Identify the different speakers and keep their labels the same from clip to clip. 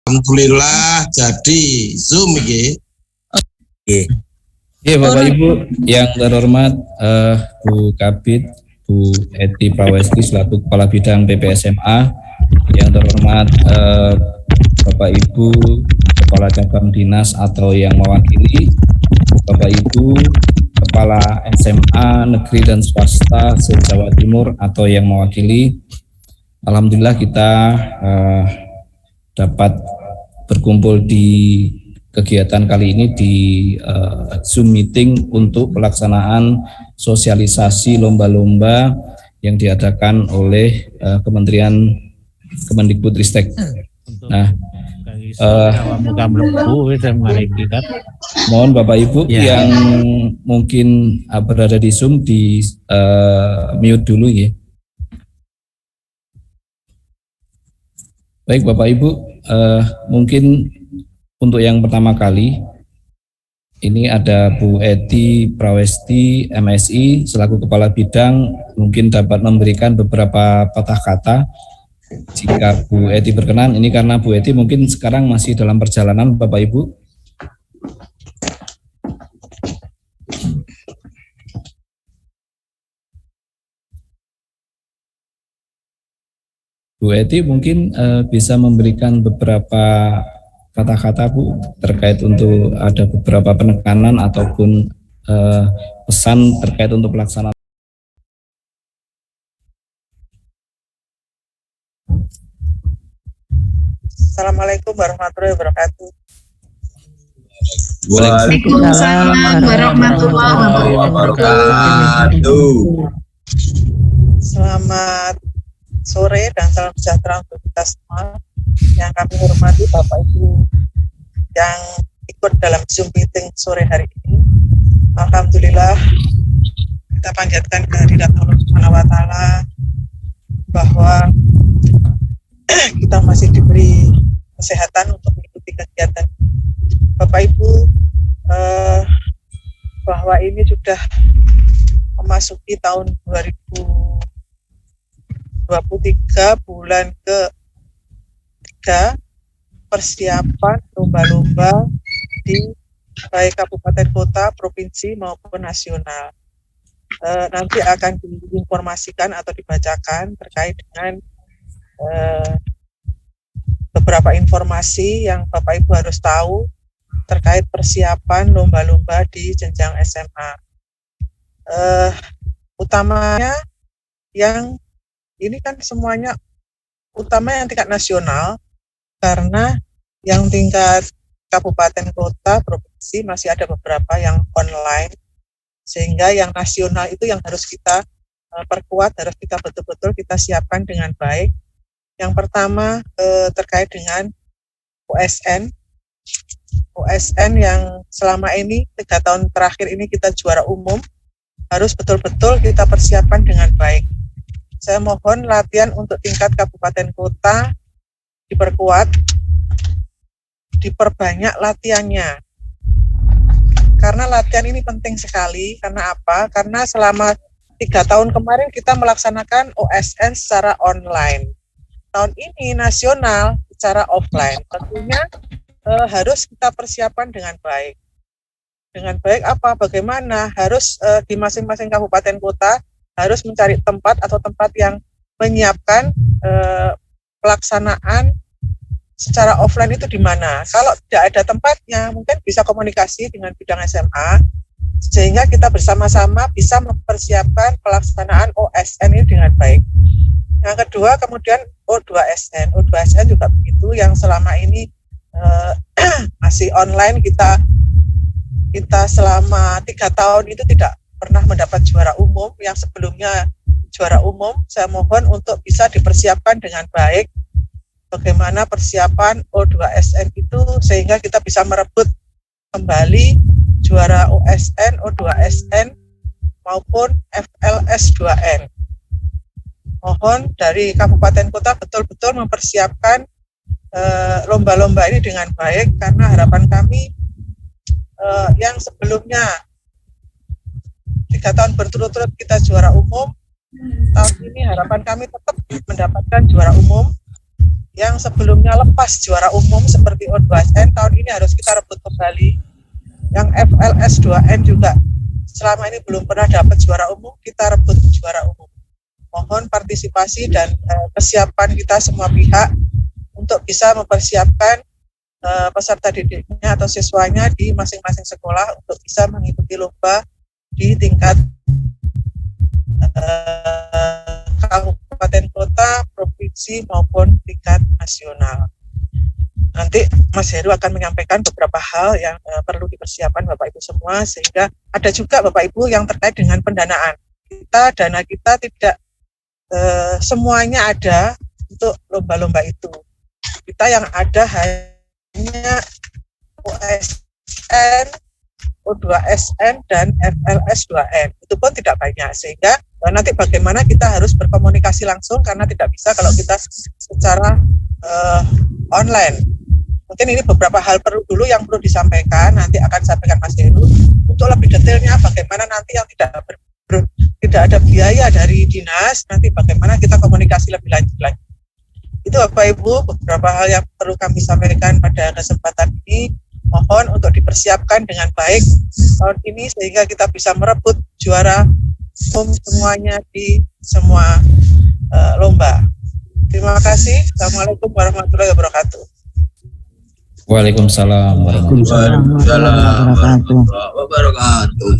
Speaker 1: Alhamdulillah jadi Zoom iki.
Speaker 2: Oke, Bapak Ibu yang terhormat, Bu Kabid, Bu Eti Prawesti selaku Kepala Bidang PPSMA, yang terhormat Bapak Ibu Kepala Cabang Dinas atau yang mewakili, Bapak Ibu Kepala SMA Negeri dan Swasta se-Jawa Timur atau yang mewakili. Alhamdulillah kita dapat berkumpul di kegiatan kali ini di Zoom meeting untuk pelaksanaan sosialisasi lomba-lomba yang diadakan oleh Kementerian Kemendikbudristek. Nah, mohon Bapak Ibu yang mungkin berada di Zoom di mute dulu ya. Baik Bapak Ibu, mungkin untuk yang pertama kali ini ada Bu Eti Prawesti MSI selaku Kepala Bidang, mungkin dapat memberikan beberapa patah kata jika Bu Eti berkenan. Ini karena Bu Eti mungkin sekarang masih dalam perjalanan Bapak Ibu. Bu Eti mungkin bisa memberikan beberapa kata-kata Bu terkait untuk ada beberapa penekanan ataupun pesan terkait untuk pelaksanaan.
Speaker 3: Assalamualaikum warahmatullahi wabarakatuh.
Speaker 4: Waalaikumsalam warahmatullahi wabarakatuh.
Speaker 3: Selamat sore dan salam sejahtera untuk kita semua. Yang kami hormati Bapak Ibu yang ikut dalam Zoom meeting sore hari ini. Alhamdulillah kita panjatkan kehadirat Allah Subhanahu wa taala bahwa kita masih diberi kesehatan untuk mengikuti kegiatan. Bapak Ibu, bahwa ini sudah memasuki tahun 2023 bulan ke-3 persiapan lomba-lomba di baik kabupaten kota, provinsi maupun nasional. Nanti akan diinformasikan atau dibacakan terkait dengan beberapa informasi yang Bapak Ibu harus tahu terkait persiapan lomba-lomba di jenjang SMA. Utamanya yang ini kan semuanya utama yang tingkat nasional, karena yang tingkat kabupaten kota, provinsi masih ada beberapa yang online, sehingga yang nasional itu yang harus kita perkuat, harus kita betul-betul kita siapkan dengan baik. Yang pertama terkait dengan OSN yang selama ini 3 tahun terakhir ini kita juara umum, harus betul-betul kita persiapkan dengan baik. Saya mohon latihan untuk tingkat kabupaten kota diperkuat, diperbanyak latihannya. Karena latihan ini penting sekali. Karena apa? Karena selama 3 tahun kemarin kita melaksanakan OSN secara online. Tahun ini nasional secara offline. Tentunya harus kita persiapkan dengan baik. Dengan baik apa? Bagaimana? Harus di masing-masing kabupaten kota harus mencari tempat atau tempat yang menyiapkan pelaksanaan secara offline itu di mana. Kalau tidak ada tempatnya, mungkin bisa komunikasi dengan bidang SMA, sehingga kita bersama-sama bisa mempersiapkan pelaksanaan OSN ini dengan baik. Yang kedua, kemudian O2SN. O2SN juga begitu, yang selama ini masih online, kita selama 3 tahun itu tidak pernah mendapat juara umum. Yang sebelumnya juara umum, saya mohon untuk bisa dipersiapkan dengan baik. Bagaimana persiapan O2SN itu sehingga kita bisa merebut kembali juara OSN, O2SN maupun FLS2N. Mohon dari kabupaten kota betul-betul mempersiapkan lomba-lomba ini dengan baik, karena harapan kami yang sebelumnya 3 tahun berturut-turut kita juara umum, tahun ini harapan kami tetap mendapatkan juara umum. yang sebelumnya lepas juara umum seperti O2SN, tahun ini harus kita rebut kembali. Yang FLS 2N juga selama ini belum pernah dapat juara umum, kita rebut juara umum. Mohon partisipasi dan kesiapan kita semua pihak untuk bisa mempersiapkan peserta didiknya atau siswanya di masing-masing sekolah untuk bisa mengikuti lomba di tingkat kabupaten kota, provinsi maupun tingkat nasional. Nanti Mas Heru akan menyampaikan beberapa hal yang perlu dipersiapkan Bapak Ibu semua, sehingga ada juga Bapak Ibu yang terkait dengan pendanaan. Dana kita tidak semuanya ada untuk lomba-lomba itu. Kita yang ada hanya OSN, O2SN, dan FLS 2N. Itu pun tidak banyak, sehingga nanti bagaimana kita harus berkomunikasi langsung, karena tidak bisa kalau kita secara online. Mungkin ini beberapa hal dulu yang perlu disampaikan, nanti akan sampaikan Mas Heru. Untuk lebih detailnya bagaimana nanti yang tidak ada biaya dari dinas, nanti bagaimana kita komunikasi lebih lanjut lagi. Itu Bapak Ibu beberapa hal yang perlu kami sampaikan pada kesempatan ini. Mohon untuk dipersiapkan dengan baik tahun ini sehingga kita bisa merebut juara umum semuanya di semua lomba. Terima kasih. Assalamualaikum warahmatullahi wabarakatuh.
Speaker 2: Waalaikumsalam warahmatullahi
Speaker 1: wabarakatuh.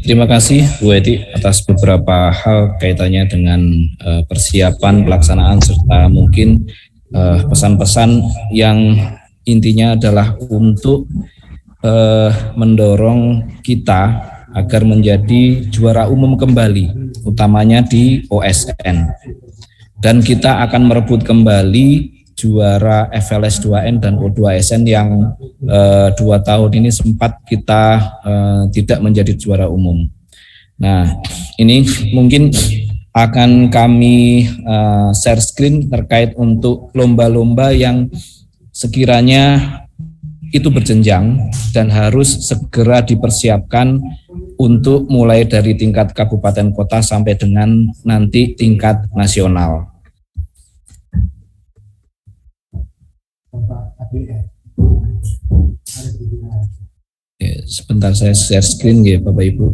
Speaker 2: Terima kasih Bu Eti atas beberapa hal kaitannya dengan persiapan pelaksanaan serta mungkin pesan-pesan yang intinya adalah untuk mendorong kita agar menjadi juara umum kembali, utamanya di OSN. Dan kita akan merebut kembali juara FLS 2N dan O2SN yang 2 tahun ini sempat kita tidak menjadi juara umum. Nah, ini mungkin akan kami share screen terkait untuk lomba-lomba yang sekiranya itu berjenjang dan harus segera dipersiapkan untuk mulai dari tingkat kabupaten kota sampai dengan nanti tingkat nasional. Sebentar saya share screen ya Bapak Ibu.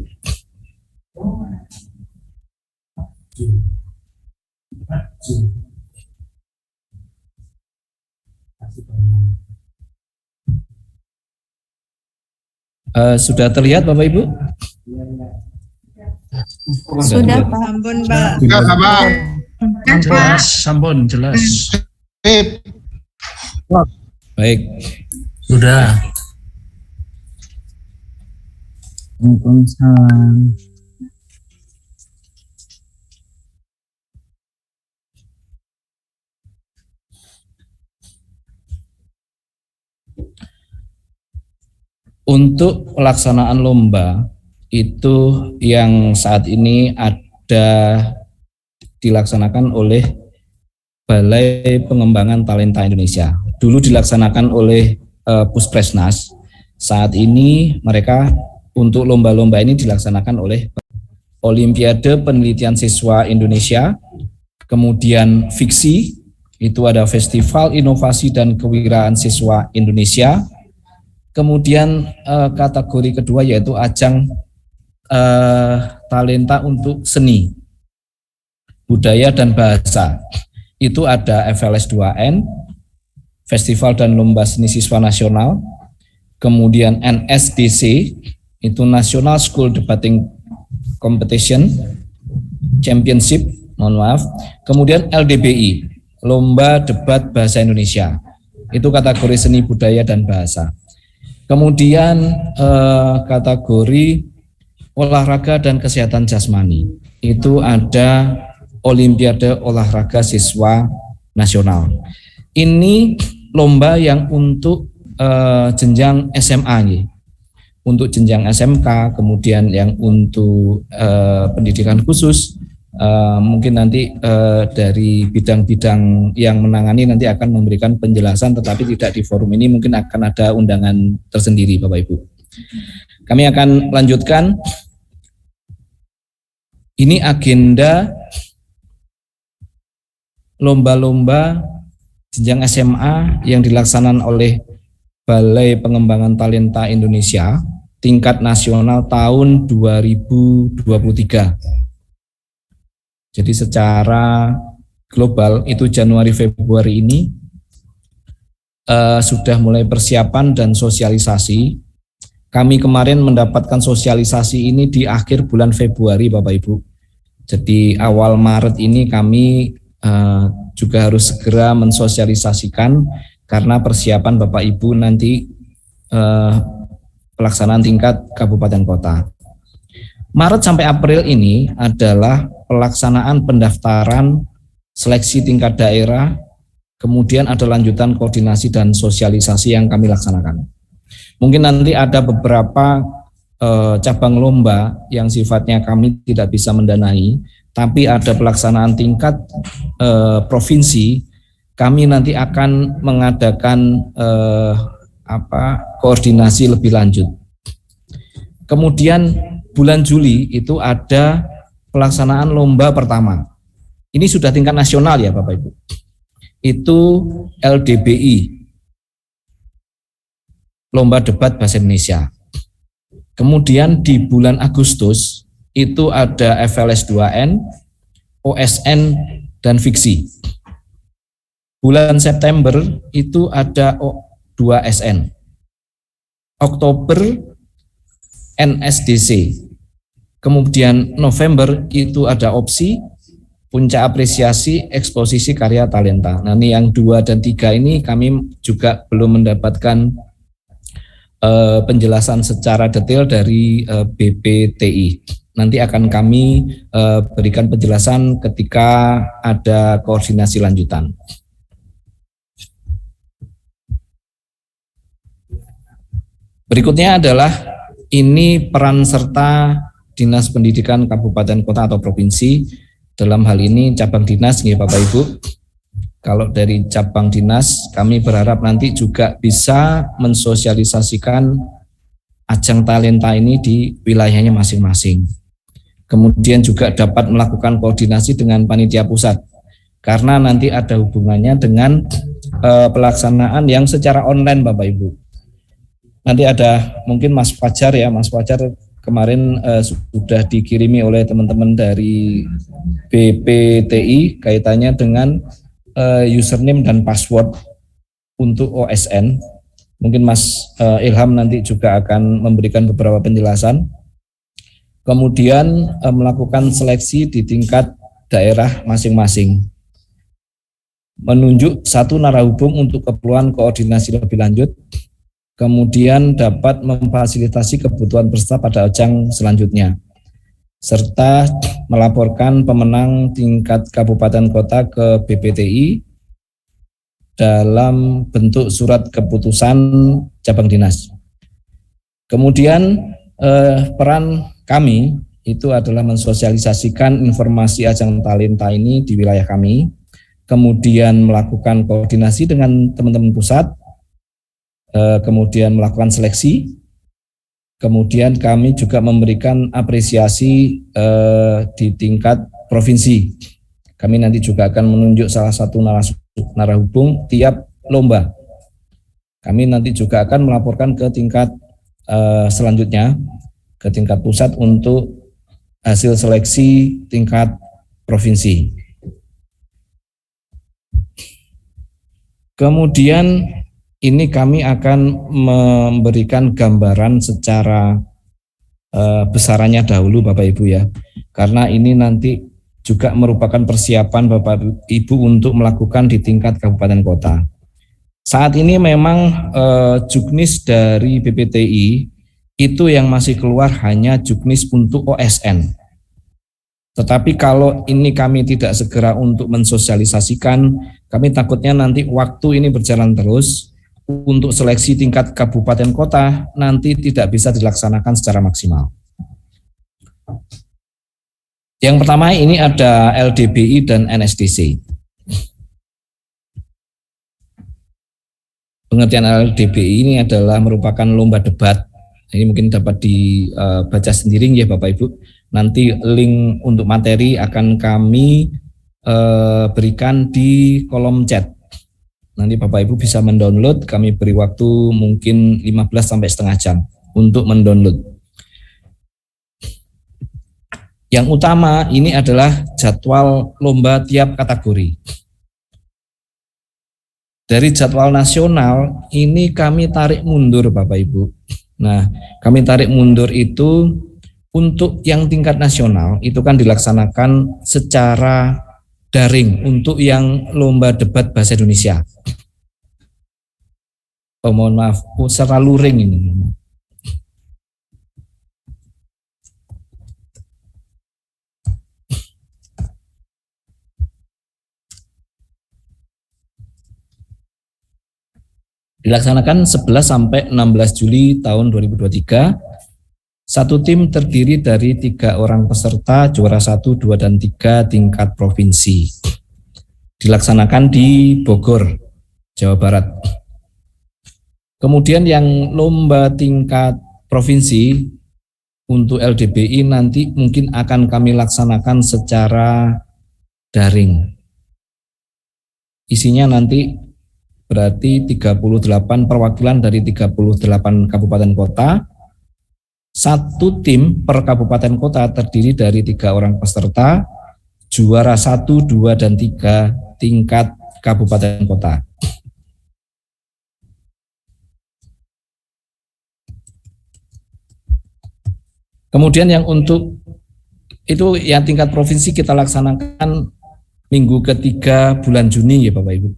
Speaker 2: Sudah terlihat Bapak Ibu?
Speaker 4: Sudah Pak.
Speaker 5: Sampun Pak.
Speaker 4: Jelas,
Speaker 5: Sampun jelas.
Speaker 2: Baik.
Speaker 5: Sudah.
Speaker 4: Waalaikumsalam.
Speaker 2: Untuk pelaksanaan lomba itu yang saat ini ada dilaksanakan oleh Balai Pengembangan Talenta Indonesia. Dulu dilaksanakan oleh Puspresnas. Saat ini mereka untuk lomba-lomba ini dilaksanakan oleh Olimpiade Penelitian Siswa Indonesia, kemudian Fiksi, itu ada Festival Inovasi dan Kewirausahaan Siswa Indonesia. Kemudian kategori kedua yaitu ajang talenta untuk seni, budaya dan bahasa. Itu ada FLS 2N, Festival dan Lomba Seni Siswa Nasional. Kemudian NSDC, itu National School Debating Competition Championship, mohon maaf. Kemudian LDBI, Lomba Debat Bahasa Indonesia. Itu kategori seni, budaya dan bahasa. Kemudian kategori olahraga dan kesehatan jasmani, itu ada Olimpiade Olahraga Siswa Nasional. Ini lomba yang untuk jenjang SMA, untuk jenjang SMK, kemudian yang untuk pendidikan khusus. Mungkin nanti dari bidang-bidang yang menangani nanti akan memberikan penjelasan, tetapi tidak di forum ini, mungkin akan ada undangan tersendiri Bapak Ibu. Kami akan lanjutkan. Ini agenda lomba-lomba jenjang SMA yang dilaksanakan oleh Balai Pengembangan Talenta Indonesia tingkat nasional tahun 2023. Jadi secara global itu Januari Februari ini sudah mulai persiapan dan sosialisasi. Kami kemarin mendapatkan sosialisasi ini di akhir bulan Februari, Bapak Ibu. Jadi awal Maret ini kami juga harus segera mensosialisasikan karena persiapan Bapak Ibu nanti pelaksanaan tingkat kabupaten kota. Maret sampai April ini adalah pelaksanaan pendaftaran seleksi tingkat daerah, kemudian ada lanjutan koordinasi dan sosialisasi yang kami laksanakan. Mungkin nanti ada beberapa cabang lomba yang sifatnya kami tidak bisa mendanai, tapi ada pelaksanaan tingkat provinsi, kami nanti akan mengadakan koordinasi lebih lanjut. Kemudian bulan Juli itu ada pelaksanaan lomba pertama. Ini sudah tingkat nasional ya Bapak Ibu. Itu LDBI, Lomba Debat Bahasa Indonesia. Kemudian di bulan Agustus itu ada FLS 2N, OSN, dan Fiksi. Bulan September itu ada 2SN. Oktober NSDC. Kemudian November itu ada opsi, puncak apresiasi, eksposisi karya talenta. Nah ini yang 2 dan 3 ini kami juga belum mendapatkan penjelasan secara detail dari BPTI. Nanti akan kami berikan penjelasan ketika ada koordinasi lanjutan. Berikutnya adalah ini peran serta Dinas Pendidikan Kabupaten Kota atau Provinsi. Dalam hal ini cabang dinas nih Bapak Ibu. Kalau dari cabang dinas, kami berharap nanti juga bisa mensosialisasikan ajang talenta ini di wilayahnya masing-masing. Kemudian juga dapat melakukan koordinasi dengan panitia pusat, karena nanti ada hubungannya dengan pelaksanaan yang secara online Bapak Ibu. Nanti ada mungkin Mas Fajar ya, Mas Fajar kemarin sudah dikirimi oleh teman-teman dari BPTI kaitannya dengan username dan password untuk OSN. Mungkin Mas Ilham nanti juga akan memberikan beberapa penjelasan. Kemudian melakukan seleksi di tingkat daerah masing-masing. Menunjuk satu narahubung untuk keperluan koordinasi lebih lanjut. Kemudian dapat memfasilitasi kebutuhan peserta pada ajang selanjutnya. Serta melaporkan pemenang tingkat kabupaten kota ke BPTI dalam bentuk surat keputusan cabang dinas. Kemudian peran kami itu adalah mensosialisasikan informasi ajang talenta ini di wilayah kami, kemudian melakukan koordinasi dengan teman-teman pusat, kemudian melakukan seleksi. Kemudian kami juga memberikan apresiasi di tingkat provinsi. Kami nanti juga akan menunjuk salah satu narahubung tiap lomba. Kami nanti juga akan melaporkan ke tingkat selanjutnya, ke tingkat pusat untuk hasil seleksi tingkat provinsi. Kemudian ini kami akan memberikan gambaran secara besarannya dahulu Bapak Ibu ya. Karena ini nanti juga merupakan persiapan Bapak Ibu untuk melakukan di tingkat kabupaten kota. Saat ini memang juknis dari BPTI itu yang masih keluar hanya juknis untuk OSN. Tetapi kalau ini kami tidak segera untuk mensosialisasikan, kami takutnya nanti waktu ini berjalan terus. Untuk seleksi tingkat kabupaten kota nanti tidak bisa dilaksanakan secara maksimal. Yang pertama ini ada LDBI dan NSDC. Pengertian LDBI ini adalah merupakan lomba debat. Ini mungkin dapat dibaca sendiri ya Bapak Ibu. Nanti link untuk materi akan kami berikan di kolom chat. Nanti Bapak Ibu bisa mendownload, kami beri waktu mungkin 15 sampai setengah jam untuk mendownload. Yang utama ini adalah jadwal lomba tiap kategori. Dari jadwal nasional ini kami tarik mundur Bapak Ibu. Nah, kami tarik mundur itu untuk yang tingkat nasional itu kan dilaksanakan secara daring untuk yang lomba debat bahasa Indonesia. Oh, mohon maaf, secara luring ini. Dilaksanakan 11 sampai 16 Juli tahun 2023. Satu tim terdiri dari 3 orang peserta, juara 1, 2, dan 3 tingkat provinsi. Dilaksanakan di Bogor, Jawa Barat. Kemudian yang lomba tingkat provinsi untuk LDBI nanti mungkin akan kami laksanakan secara daring. Isinya nanti berarti 38 perwakilan dari 38 kabupaten kota. Satu tim per kabupaten kota terdiri dari 3 orang peserta, juara 1, 2, dan 3 tingkat kabupaten kota. Kemudian yang untuk itu yang tingkat provinsi kita laksanakan minggu ketiga bulan Juni ya Bapak Ibu.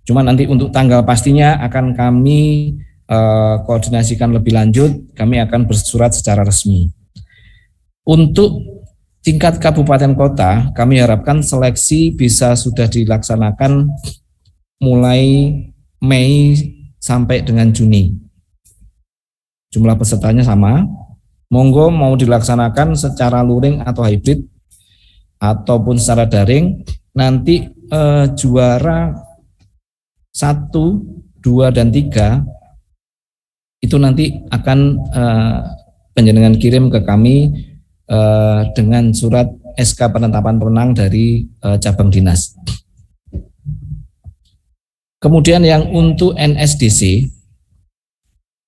Speaker 2: Cuma nanti untuk tanggal pastinya akan kami koordinasikan lebih lanjut, kami akan bersurat secara resmi. Untuk tingkat kabupaten kota, kami harapkan seleksi bisa sudah dilaksanakan mulai Mei sampai dengan Juni. Jumlah pesertanya sama. Monggo mau dilaksanakan secara luring atau hybrid ataupun secara daring, nanti juara 1, 2, dan 3 itu nanti akan panjenengan kirim ke kami dengan surat SK penetapan pemenang dari cabang dinas. Kemudian yang untuk NSDC,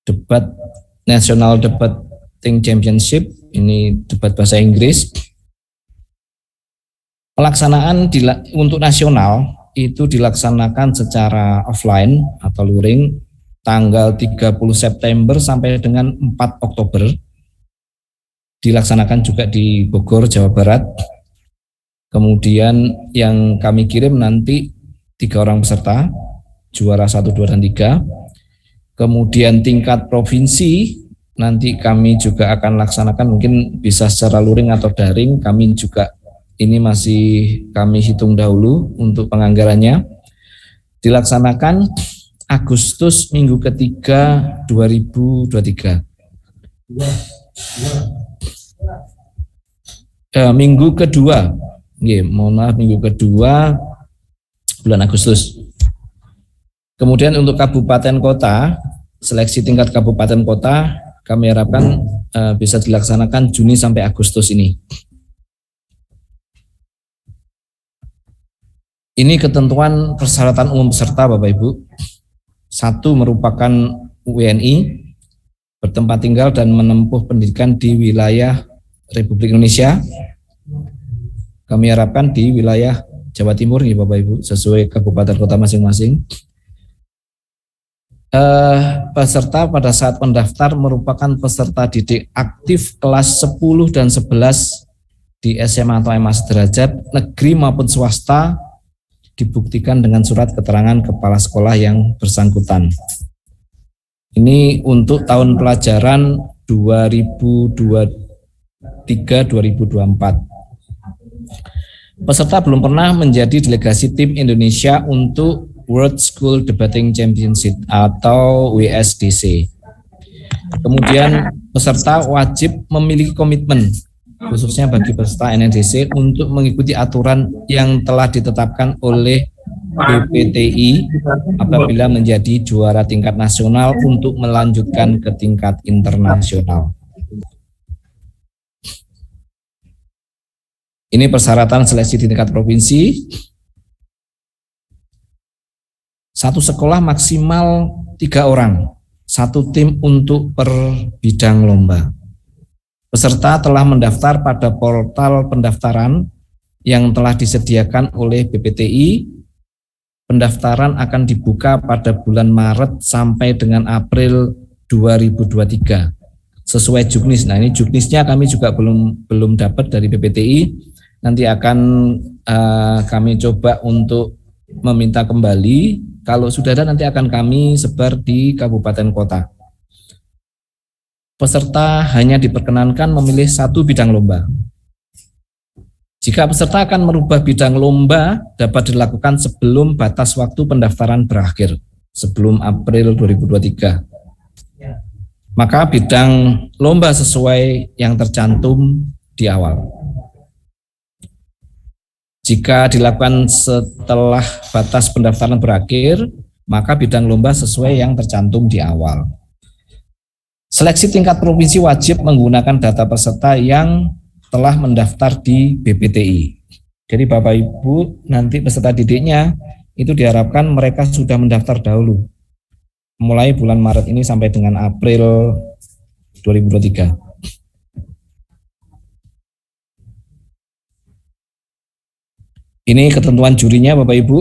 Speaker 2: debat National Debating Championship, ini debat bahasa Inggris. Pelaksanaan untuk nasional itu dilaksanakan secara offline atau luring tanggal 30 September sampai dengan 4 Oktober. Dilaksanakan juga di Bogor, Jawa Barat. Kemudian yang kami kirim nanti 3 orang peserta, juara 1, 2, dan 3. Kemudian tingkat provinsi nanti kami juga akan laksanakan mungkin bisa secara luring atau daring. Kami juga ini masih kami hitung dahulu untuk penganggarannya. Dilaksanakan Agustus minggu ketiga 2023. Minggu kedua, mohon maaf, minggu kedua bulan Agustus. Kemudian untuk kabupaten kota, seleksi tingkat kabupaten kota kami harapkan bisa dilaksanakan Juni sampai Agustus ini. Ini ketentuan persyaratan umum peserta Bapak Ibu. 1 merupakan WNI, bertempat tinggal dan menempuh pendidikan di wilayah Republik Indonesia. Kami harapkan di wilayah Jawa Timur ya Bapak Ibu, sesuai kabupaten kota masing-masing. Peserta pada saat mendaftar merupakan peserta didik aktif kelas 10 dan 11 di SMA atau MA sederajat, negeri maupun swasta, dibuktikan dengan surat keterangan kepala sekolah yang bersangkutan. Ini untuk tahun pelajaran 2023-2024. Peserta belum pernah menjadi delegasi tim Indonesia untuk World School Debating Championship atau WSDC. Kemudian peserta wajib memiliki komitmen khususnya bagi peserta NSDC untuk mengikuti aturan yang telah ditetapkan oleh BPTI apabila menjadi juara tingkat nasional untuk melanjutkan ke tingkat internasional. Ini persyaratan seleksi di tingkat provinsi. Satu sekolah maksimal 3 orang, satu tim untuk per bidang lomba. Peserta telah mendaftar pada portal pendaftaran yang telah disediakan oleh BPTI. Pendaftaran akan dibuka pada bulan Maret sampai dengan April 2023 sesuai juknis. Nah, ini juknisnya kami juga belum dapat dari BPTI. Nanti akan kami coba untuk meminta kembali. Kalau sudah ada nanti akan kami sebar di kabupaten kota. Peserta hanya diperkenankan memilih satu bidang lomba. Jika peserta akan merubah bidang lomba, dapat dilakukan sebelum batas waktu pendaftaran berakhir, sebelum April 2023. Maka bidang lomba sesuai yang tercantum di awal. Jika dilakukan setelah batas pendaftaran berakhir, maka bidang lomba sesuai yang tercantum di awal. Seleksi tingkat provinsi wajib menggunakan data peserta yang telah mendaftar di BPTI. Jadi Bapak Ibu nanti peserta didiknya itu diharapkan mereka sudah mendaftar dahulu. Mulai bulan Maret ini sampai dengan April 2023. Ini ketentuan jurinya Bapak Ibu.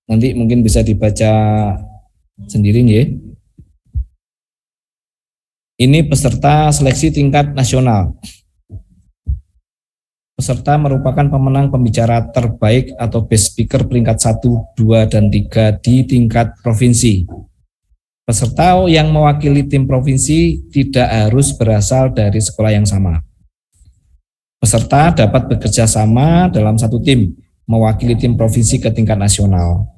Speaker 2: Nanti mungkin bisa dibaca sendiri ya. Ini peserta seleksi tingkat nasional. Peserta merupakan pemenang pembicara terbaik atau best speaker peringkat 1, 2, dan 3 di tingkat provinsi. Peserta yang mewakili tim provinsi tidak harus berasal dari sekolah yang sama. Peserta dapat bekerja sama dalam satu tim, mewakili tim provinsi ke tingkat nasional.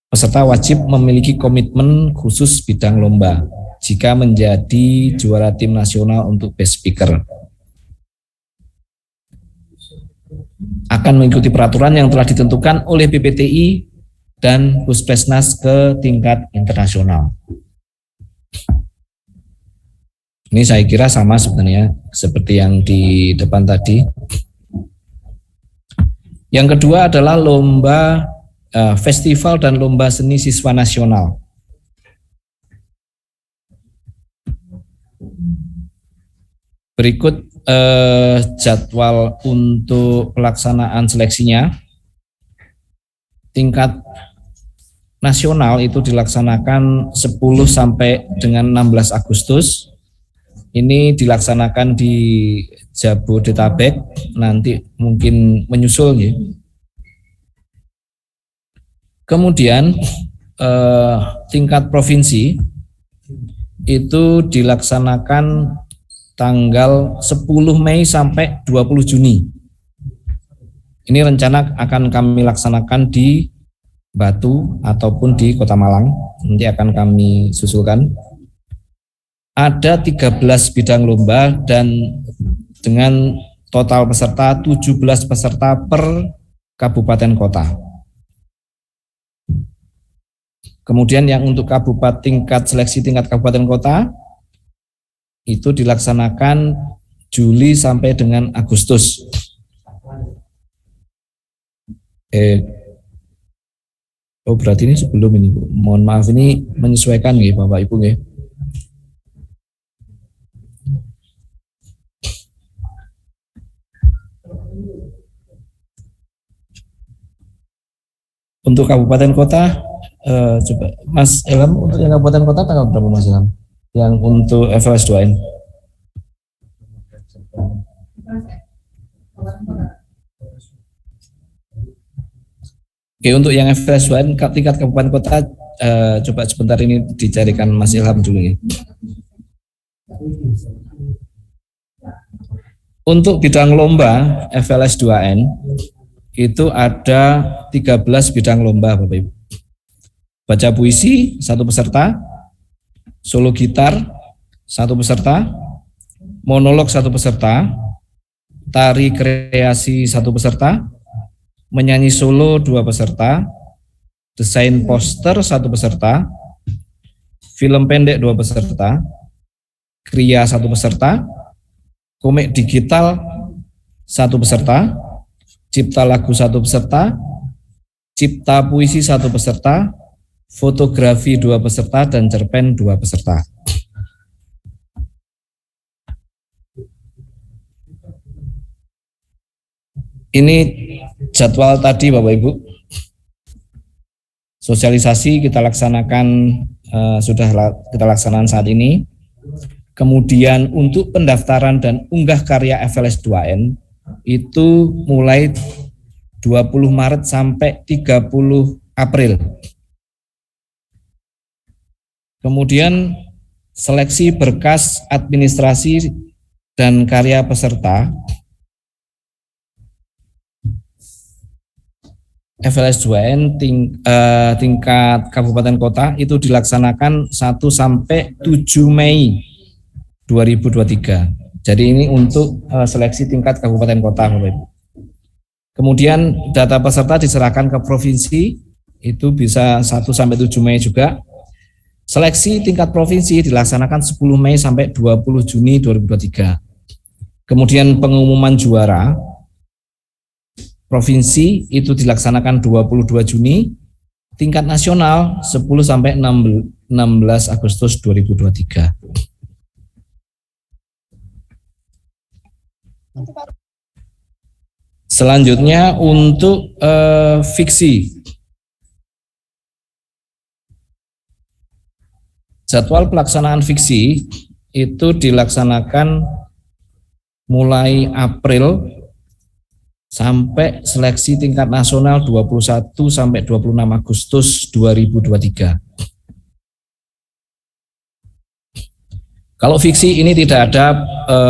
Speaker 2: Peserta wajib memiliki komitmen khusus bidang lomba jika menjadi juara tim nasional untuk best speaker. Akan mengikuti peraturan yang telah ditentukan oleh BPTI dan Puspesnas ke tingkat internasional. Ini saya kira sama sebenarnya seperti yang di depan tadi. Yang kedua adalah lomba festival dan lomba seni siswa nasional. Berikut jadwal untuk pelaksanaan seleksinya. Tingkat nasional itu dilaksanakan 10 sampai dengan 16 Agustus. Ini dilaksanakan di Jabodetabek, nanti mungkin menyusul ya. Kemudian tingkat provinsi itu dilaksanakan tanggal 10 Mei sampai 20 Juni. Ini rencana akan kami laksanakan di Batu ataupun di Kota Malang. Nanti akan kami susulkan. Ada 13 bidang lomba dan dengan total peserta 17 peserta per kabupaten kota. Kemudian yang untuk tingkat seleksi tingkat kabupaten kota itu dilaksanakan Juli sampai dengan Agustus. Oh berarti ini sebelum ini Bu. Mohon maaf ini menyesuaikan ya Bapak Ibu ya. Untuk kabupaten kota, coba Mas Ilham untuk yang kabupaten kota tanggal berapa Mas Ilham? Yang untuk FLS 2N. Oke, untuk yang FLS 2N tingkat kabupaten kota, coba sebentar ini dicarikan Mas Ilham dulu ya. Untuk bidang lomba FLS 2N itu ada 13 bidang lomba Bapak Ibu. Baca puisi 1 peserta, solo gitar 1 peserta, monolog 1 peserta, tari kreasi 1 peserta, menyanyi solo 2 peserta, desain poster 1 peserta, film pendek 2 peserta, kriya 1 peserta, komik digital 1 peserta, cipta lagu 1 peserta, cipta puisi 1 peserta, fotografi 2 peserta, dan cerpen 2 peserta. Ini jadwal tadi Bapak Ibu. Sosialisasi kita laksanakan, sudah kita laksanakan saat ini. Kemudian untuk pendaftaran dan unggah karya FLS 2N itu mulai 20 Maret sampai 30 April. Kemudian seleksi berkas administrasi dan karya peserta FLS 2N tingkat kabupaten kota itu dilaksanakan 1 sampai 7 Mei 2023. Jadi ini untuk seleksi tingkat kabupaten kota, Bapak Ibu. Kemudian data peserta diserahkan ke provinsi, itu bisa 1 sampai 7 Mei juga. Seleksi tingkat provinsi dilaksanakan 10 Mei sampai 20 Juni 2023. Kemudian pengumuman juara provinsi itu dilaksanakan 22 Juni, tingkat nasional 10 sampai 16 Agustus 2023. Selanjutnya untuk fiksi. Jadwal pelaksanaan fiksi itu dilaksanakan mulai April sampai seleksi tingkat nasional 21 sampai 26 Agustus 2023. Kalau fiksi ini tidak ada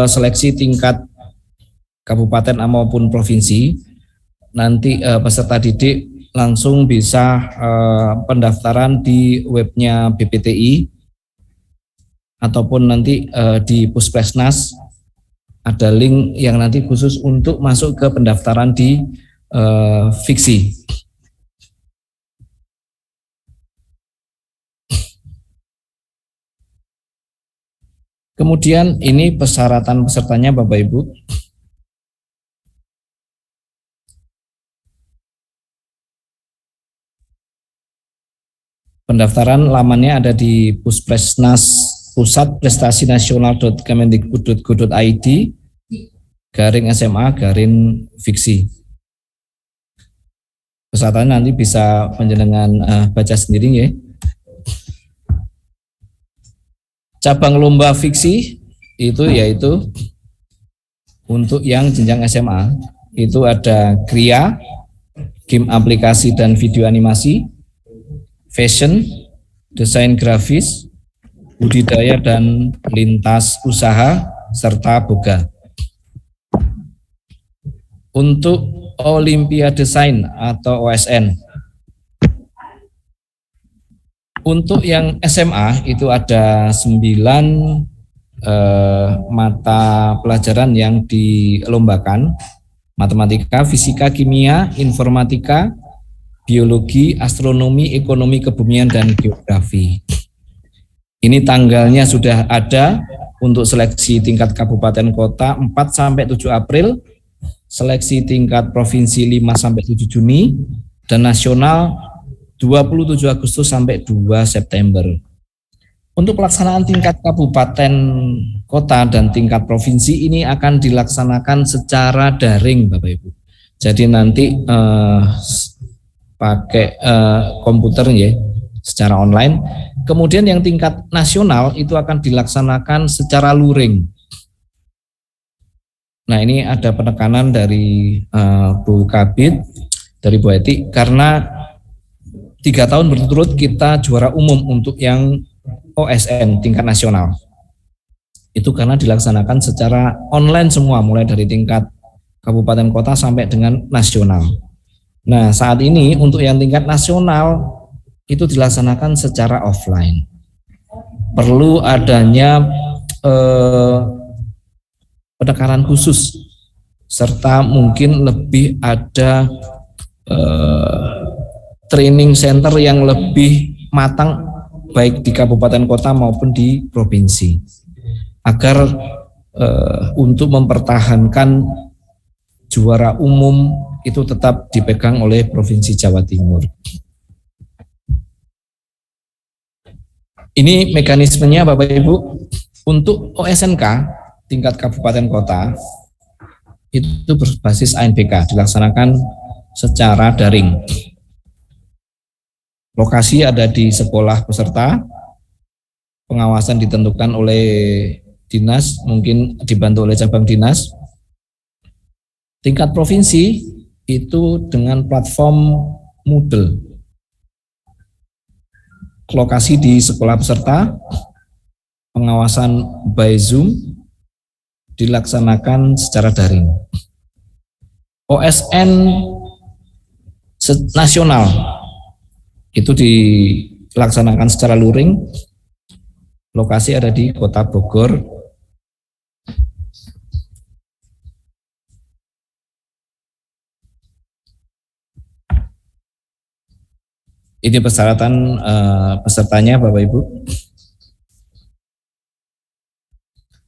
Speaker 2: seleksi tingkat kabupaten maupun provinsi, nanti peserta didik langsung bisa pendaftaran di webnya BPTI ataupun nanti di Puspesnas ada link yang nanti khusus untuk masuk ke pendaftaran di fiksi. Kemudian ini persyaratan pesertanya Bapak Ibu. Pendaftaran lamannya ada di Puspesnas Pusat Prestasi Nasional.kemendikbud.go.id /SMA/fiksi. Pesertanya nanti bisa panjenengan baca sendiri ya. Cabang lomba fiksi itu yaitu untuk yang jenjang SMA itu ada Kria, game aplikasi dan video animasi, fashion, desain grafis, budidaya dan lintas usaha, serta boga. Untuk Olimpiade Desain atau OSN, untuk yang SMA itu ada 9 mata pelajaran yang dilombakan: matematika, fisika, kimia, informatika, biologi, astronomi, ekonomi, kebumian, dan geografi. Ini tanggalnya sudah ada untuk seleksi tingkat kabupaten kota 4 sampai 7 April, seleksi tingkat provinsi 5 sampai 7 Juni, dan nasional 27 Agustus sampai 2 September. Untuk pelaksanaan tingkat kabupaten kota dan tingkat provinsi ini akan dilaksanakan secara daring Bapak Ibu. Jadi nanti pakai komputer ya, secara online. Kemudian yang tingkat nasional itu akan dilaksanakan secara luring. Nah, ini ada penekanan dari Bu Kabid, dari Bu Eti, karena 3 tahun berturut-turut kita juara umum untuk yang OSN tingkat nasional. Itu karena dilaksanakan secara online semua, mulai dari tingkat kabupaten kota sampai dengan nasional. Nah, saat ini untuk yang tingkat nasional itu dilaksanakan secara offline. Perlu adanya penekanan khusus, serta mungkin lebih ada training center yang lebih matang baik di kabupaten kota maupun di provinsi, agar untuk mempertahankan juara umum itu tetap dipegang oleh Provinsi Jawa Timur. Ini mekanismenya Bapak Ibu. Untuk OSNK tingkat kabupaten kota itu berbasis ANBK, dilaksanakan secara daring. Lokasi ada di sekolah peserta, pengawasan ditentukan oleh dinas, mungkin dibantu oleh cabang dinas. Tingkat provinsi itu dengan platform Moodle. Lokasi di sekolah peserta, pengawasan by Zoom dilaksanakan secara daring. OSN nasional itu dilaksanakan secara luring. Lokasi ada di Kota Bogor. Ini persyaratan pesertanya Bapak Ibu.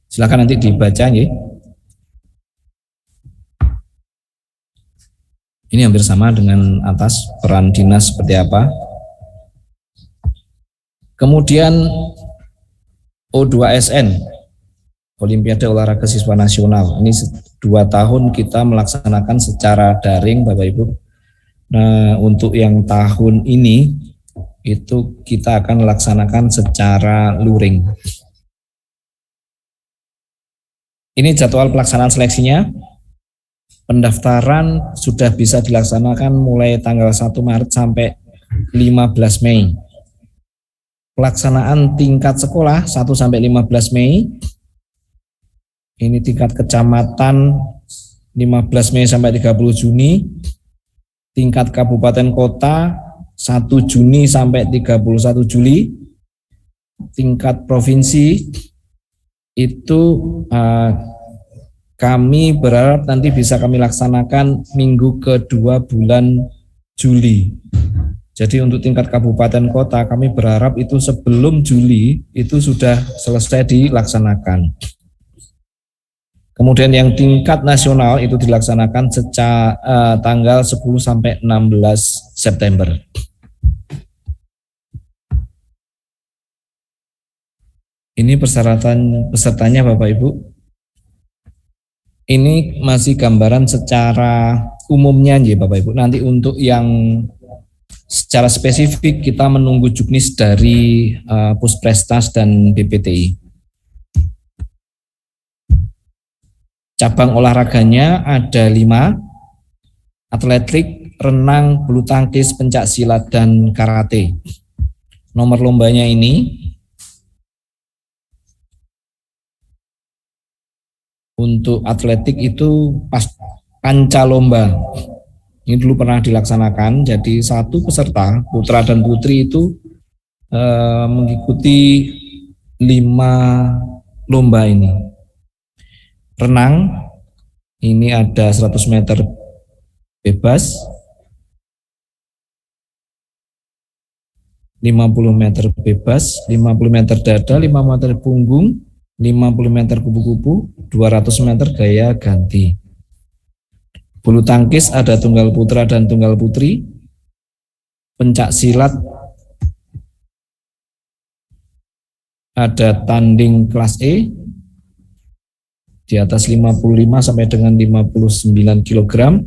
Speaker 2: Silakan nanti dibaca ya. Ini hampir sama dengan atas, peran dinas seperti apa. Kemudian O2SN, Olimpiade Olahraga Siswa Nasional. Ini 2 tahun kita melaksanakan secara daring Bapak Ibu. Nah, untuk yang tahun ini itu kita akan laksanakan secara luring. Ini jadwal pelaksanaan seleksinya. Pendaftaran sudah bisa dilaksanakan mulai tanggal 1 Maret sampai 15 Mei. Pelaksanaan tingkat sekolah 1 sampai 15 Mei. Ini tingkat kecamatan 15 Mei sampai 30 Juni. Tingkat kabupaten kota 1 Juni sampai 31 Juli. Tingkat provinsi itu kami berharap nanti bisa kami laksanakan minggu kedua bulan Juli. Jadi untuk tingkat kabupaten kota kami berharap itu sebelum Juli itu sudah selesai dilaksanakan. Kemudian yang tingkat nasional itu dilaksanakan secara tanggal 10 sampai 16 September. Ini persyaratan pesertanya Bapak Ibu. Ini masih gambaran secara umumnya ya Bapak Ibu. Nanti untuk yang secara spesifik kita menunggu juknis dari Pusprestas dan BPTI. Cabang olahraganya ada 5, atletik, renang, bulu tangkis, pencak silat, dan karate. Nomor lombanya ini untuk atletik itu pancalomba. Ini dulu pernah dilaksanakan, jadi satu peserta, putra dan putri itu mengikuti 5 lomba ini. Renang, ini ada 100 meter bebas, 50 meter bebas, 50 meter dada, 5 meter punggung, 50 meter kupu-kupu, 200 meter gaya ganti. Bulu tangkis ada tunggal putra dan tunggal putri. Pencak silat ada tanding kelas E di atas 55 sampai dengan 59 kg.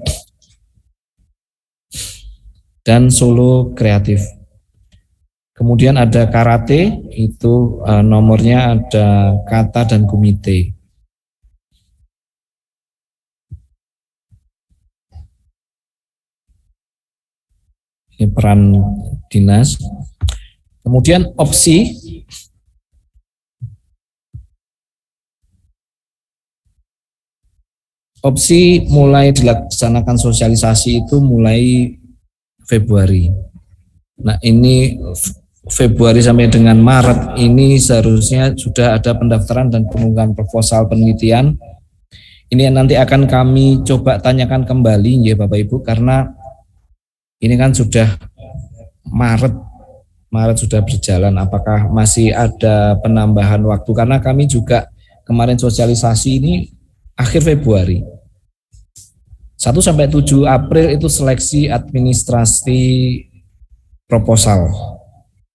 Speaker 2: Dan solo kreatif. Kemudian ada karate, itu nomornya ada kata dan kumite. Ini peran dinas. Kemudian opsi mulai dilaksanakan sosialisasi itu mulai Februari. Nah ini Februari sampai dengan Maret ini seharusnya sudah ada pendaftaran dan pengumpulan proposal penelitian. Ini nanti akan kami coba tanyakan kembali ya Bapak Ibu, karena ini kan sudah Maret sudah berjalan, apakah masih ada penambahan waktu, karena kami juga kemarin sosialisasi ini akhir Februari. 1 sampai 7 April itu seleksi administrasi proposal.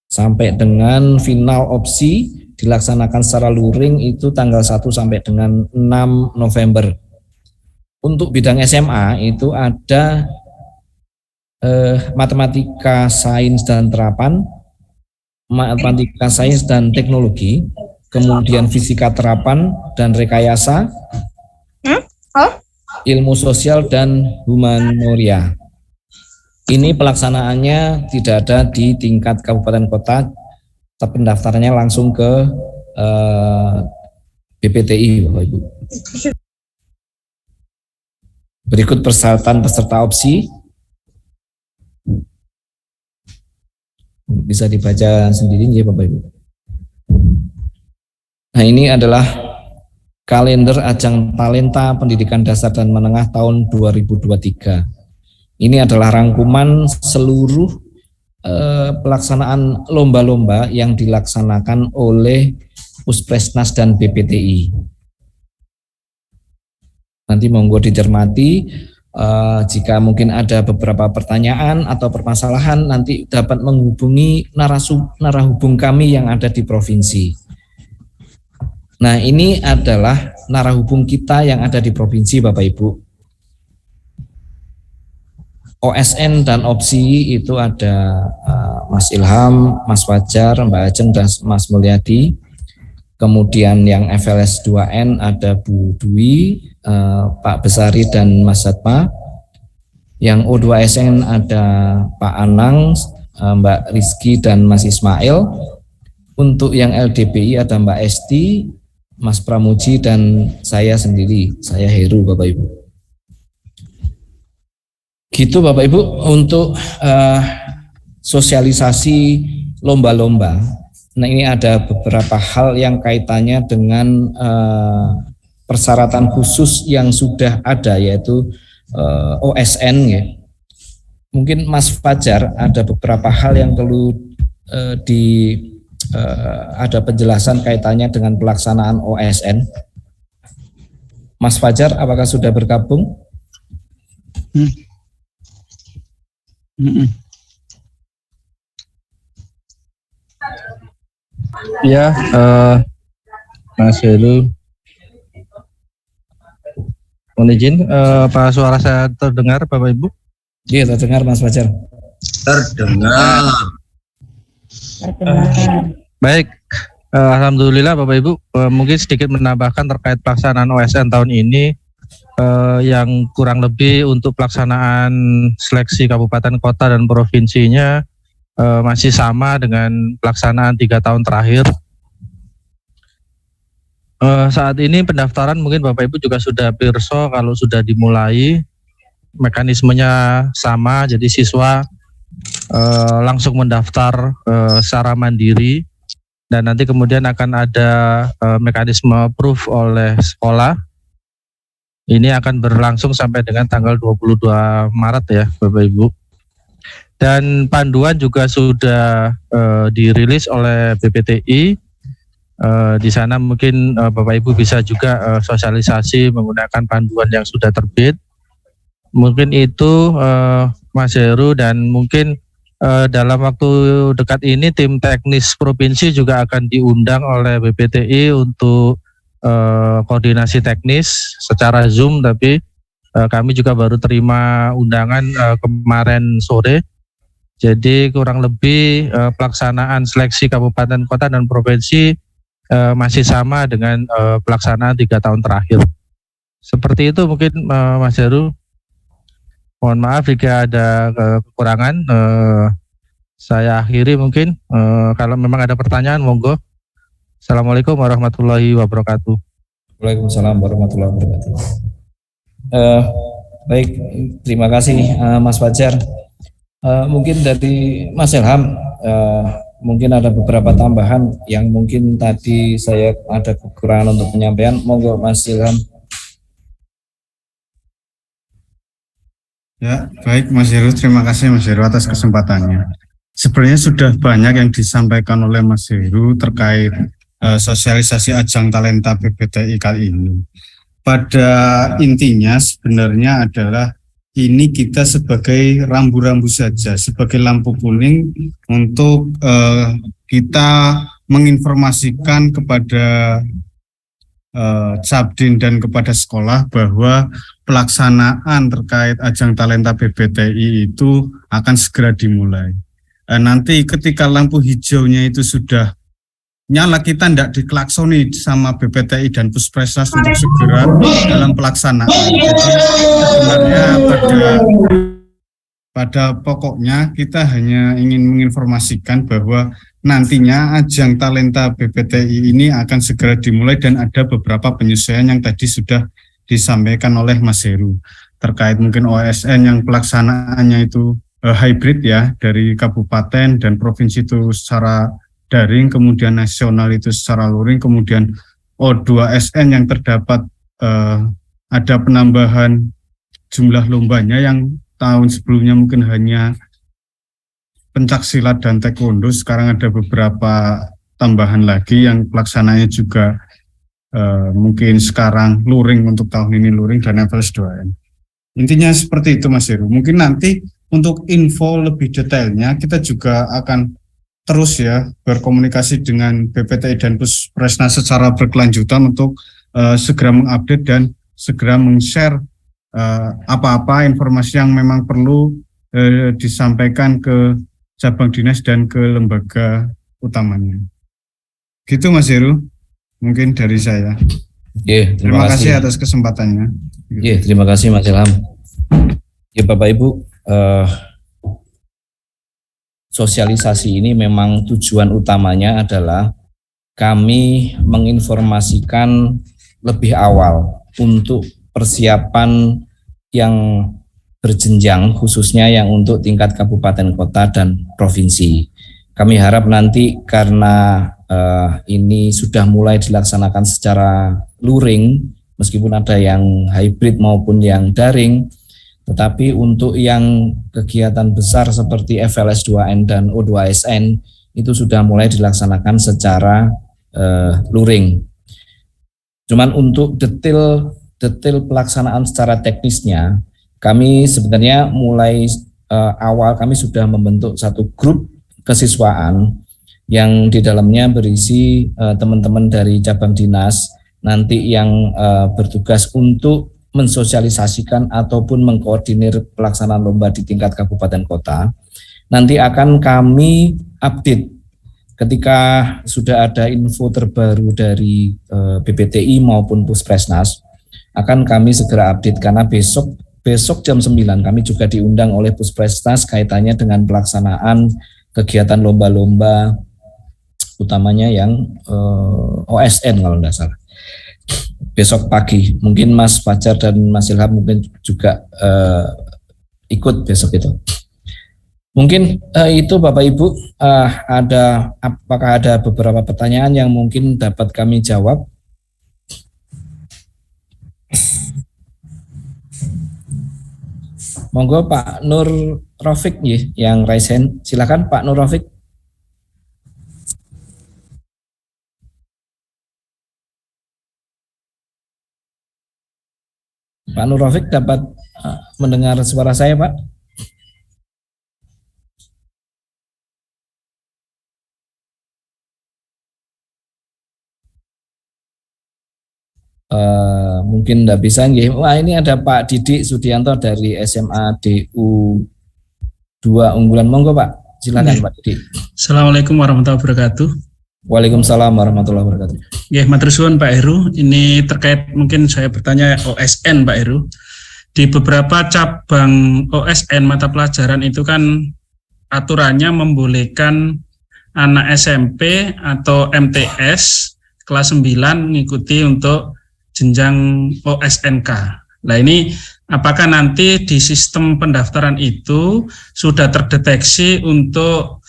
Speaker 2: Sampai dengan final opsi dilaksanakan secara luring itu tanggal 1 sampai dengan 6 November. Untuk bidang SMA itu ada matematika, sains dan terapan, matematika, sains dan teknologi, kemudian fisika terapan dan rekayasa, ilmu sosial dan humanoria. Ini pelaksanaannya tidak ada di tingkat kabupaten kota, tapi pendaftarannya langsung ke BPTI, Bapak Ibu. Berikut persyaratan peserta opsi. Bisa dibaca sendiri ya Bapak Ibu. Nah, ini adalah kalender ajang talenta pendidikan dasar dan menengah tahun 2023. Ini adalah rangkuman seluruh pelaksanaan lomba-lomba yang dilaksanakan oleh Puspresnas dan BPTI. Nanti monggo dicermati, jika mungkin ada beberapa pertanyaan atau permasalahan nanti dapat menghubungi narahubung kami yang ada di provinsi. Nah, ini adalah narahubung kita yang ada di provinsi Bapak Ibu. OSN dan opsi itu ada Mas Ilham, Mas Fajar, Mbak Ajeng, dan Mas Mulyadi. Kemudian yang FLS 2N ada Bu Dwi, Pak Besari dan Mas Satma. Yang O2SN ada Pak Anang, Mbak Rizky dan Mas Ismail. Untuk yang LDPI ada Mbak Esti, Mas Pramuji dan saya sendiri, saya Heru Bapak Ibu. Gitu Bapak Ibu untuk sosialisasi lomba-lomba. Nah, ini ada beberapa hal yang kaitannya dengan persyaratan khusus yang sudah ada, yaitu OSN ya. Mungkin Mas Fajar ada beberapa hal yang perlu ada penjelasan kaitannya dengan pelaksanaan OSN. Mas Fajar, apakah sudah bergabung?
Speaker 6: Ya, Mas Heru, mohon izin, Pak, suara saya terdengar Bapak Ibu?
Speaker 2: Iya, terdengar Mas Fajar.
Speaker 1: Terdengar.
Speaker 6: Baik, alhamdulillah Bapak Ibu, mungkin sedikit menambahkan terkait pelaksanaan OSN tahun ini, yang kurang lebih untuk pelaksanaan seleksi kabupaten, kota, dan provinsinya masih sama dengan pelaksanaan 3 tahun terakhir. Saat ini pendaftaran mungkin Bapak Ibu juga sudah pirsa kalau sudah dimulai, mekanismenya sama, jadi siswa langsung mendaftar secara mandiri dan nanti kemudian akan ada mekanisme approve oleh sekolah. Ini akan berlangsung sampai dengan tanggal 22 Maret ya Bapak Ibu. Dan panduan juga sudah dirilis oleh BPTI. Di sana mungkin Bapak Ibu bisa juga sosialisasi menggunakan panduan yang sudah terbit. Mungkin itu Mas Heru, dan mungkin dalam waktu dekat ini tim teknis provinsi juga akan diundang oleh BPTI untuk koordinasi teknis secara Zoom, tapi kami juga baru terima undangan kemarin sore. Jadi kurang lebih pelaksanaan seleksi kabupaten, kota, dan provinsi masih sama dengan pelaksanaan 3 tahun terakhir. Seperti itu mungkin Mas Heru. Mohon maaf jika ada kekurangan. Saya akhiri mungkin. Kalau memang ada pertanyaan, monggo. Assalamualaikum warahmatullahi wabarakatuh.
Speaker 2: Waalaikumsalam warahmatullahi wabarakatuh. Baik, terima kasih Mas Fajar. Mungkin dari Mas Ilham, mungkin ada beberapa tambahan yang mungkin tadi saya ada kekurangan untuk penyampaian. Monggo Mas Ilham.
Speaker 7: Ya, baik Mas Heru, terima kasih Mas Heru atas kesempatannya. Sebenarnya sudah banyak yang disampaikan oleh Mas Heru terkait sosialisasi ajang talenta BPTI kali ini. pada intinya sebenarnya adalah ini kita sebagai rambu-rambu saja, sebagai lampu kuning untuk kita menginformasikan kepada Cabdin dan kepada sekolah bahwa pelaksanaan terkait ajang talenta BPTI itu akan segera dimulai. Nanti ketika lampu hijaunya itu sudah nyala, kita tidak diklaksoni sama BPTI dan Puspresnas untuk segera dalam pelaksanaan. Jadi sebenarnya pada pokoknya kita hanya ingin menginformasikan bahwa nantinya ajang talenta BPTI ini akan segera dimulai dan ada beberapa penyesuaian yang tadi sudah disampaikan oleh Mas Heru terkait mungkin OSN yang pelaksanaannya itu hybrid ya, dari kabupaten dan provinsi itu secara daring, kemudian nasional itu secara luring, kemudian O2SN yang terdapat ada penambahan jumlah lombanya yang tahun sebelumnya mungkin hanya pencaksilat dan taekwondo, sekarang ada beberapa tambahan lagi yang pelaksanaannya juga mungkin sekarang luring, untuk tahun ini luring dan FLS 2N. Intinya seperti itu Mas Heru. Mungkin nanti untuk info lebih detailnya kita juga akan terus ya berkomunikasi dengan BPTI dan Puspresnas secara berkelanjutan untuk segera mengupdate dan segera meng-share apa-apa informasi yang memang perlu disampaikan ke cabang dinas dan ke lembaga utamanya. Gitu Mas Heru, mungkin dari saya. Terima kasih atas kesempatannya.
Speaker 2: Terima kasih Mas Ilham. Bapak Ibu, sosialisasi ini memang tujuan utamanya adalah kami menginformasikan lebih awal untuk persiapan yang berjenjang, khususnya yang untuk tingkat kabupaten, kota, dan provinsi. Kami harap nanti karena ini sudah mulai dilaksanakan secara luring, meskipun ada yang hybrid maupun yang daring, tetapi untuk yang kegiatan besar seperti FLS 2N dan O2SN itu sudah mulai dilaksanakan secara luring. Cuman untuk detail pelaksanaan secara teknisnya, kami sebenarnya mulai awal kami sudah membentuk satu grup kesiswaan yang di dalamnya berisi teman-teman dari cabang dinas nanti yang bertugas untuk mensosialisasikan ataupun mengkoordinir pelaksanaan lomba di tingkat kabupaten kota. Nanti akan kami update ketika sudah ada info terbaru dari BPTI maupun Puspresnas, akan kami segera update karena besok jam 9 kami juga diundang oleh Puspresnas kaitannya dengan pelaksanaan kegiatan lomba-lomba utamanya yang OSN kalau tidak salah. Besok pagi, mungkin Mas Fajar dan Mas Ilham mungkin juga ikut besok itu. Mungkin itu Bapak Ibu, apakah ada beberapa pertanyaan yang mungkin dapat kami jawab? Monggo Pak Nur Rafiq yang raise hand. Silakan Pak Nur Rafiq. Pak Nur Rafiq dapat mendengar suara saya, Pak? Mungkin tidak bisa. Wah, ini ada Pak Didik Sudianto dari SMA DU 2 Unggulan. Monggo Pak, silakan Pak Didik.
Speaker 8: Assalamualaikum warahmatullahi wabarakatuh.
Speaker 2: Waalaikumsalam warahmatullahi wabarakatuh.
Speaker 8: Ya, matur suwun Pak Heru. Ini terkait mungkin saya bertanya OSN Pak Heru. Di beberapa cabang OSN mata pelajaran itu kan aturannya membolehkan anak SMP atau MTS kelas 9 mengikuti untuk jenjang OSNK. Nah ini apakah nanti di sistem pendaftaran itu sudah terdeteksi untuk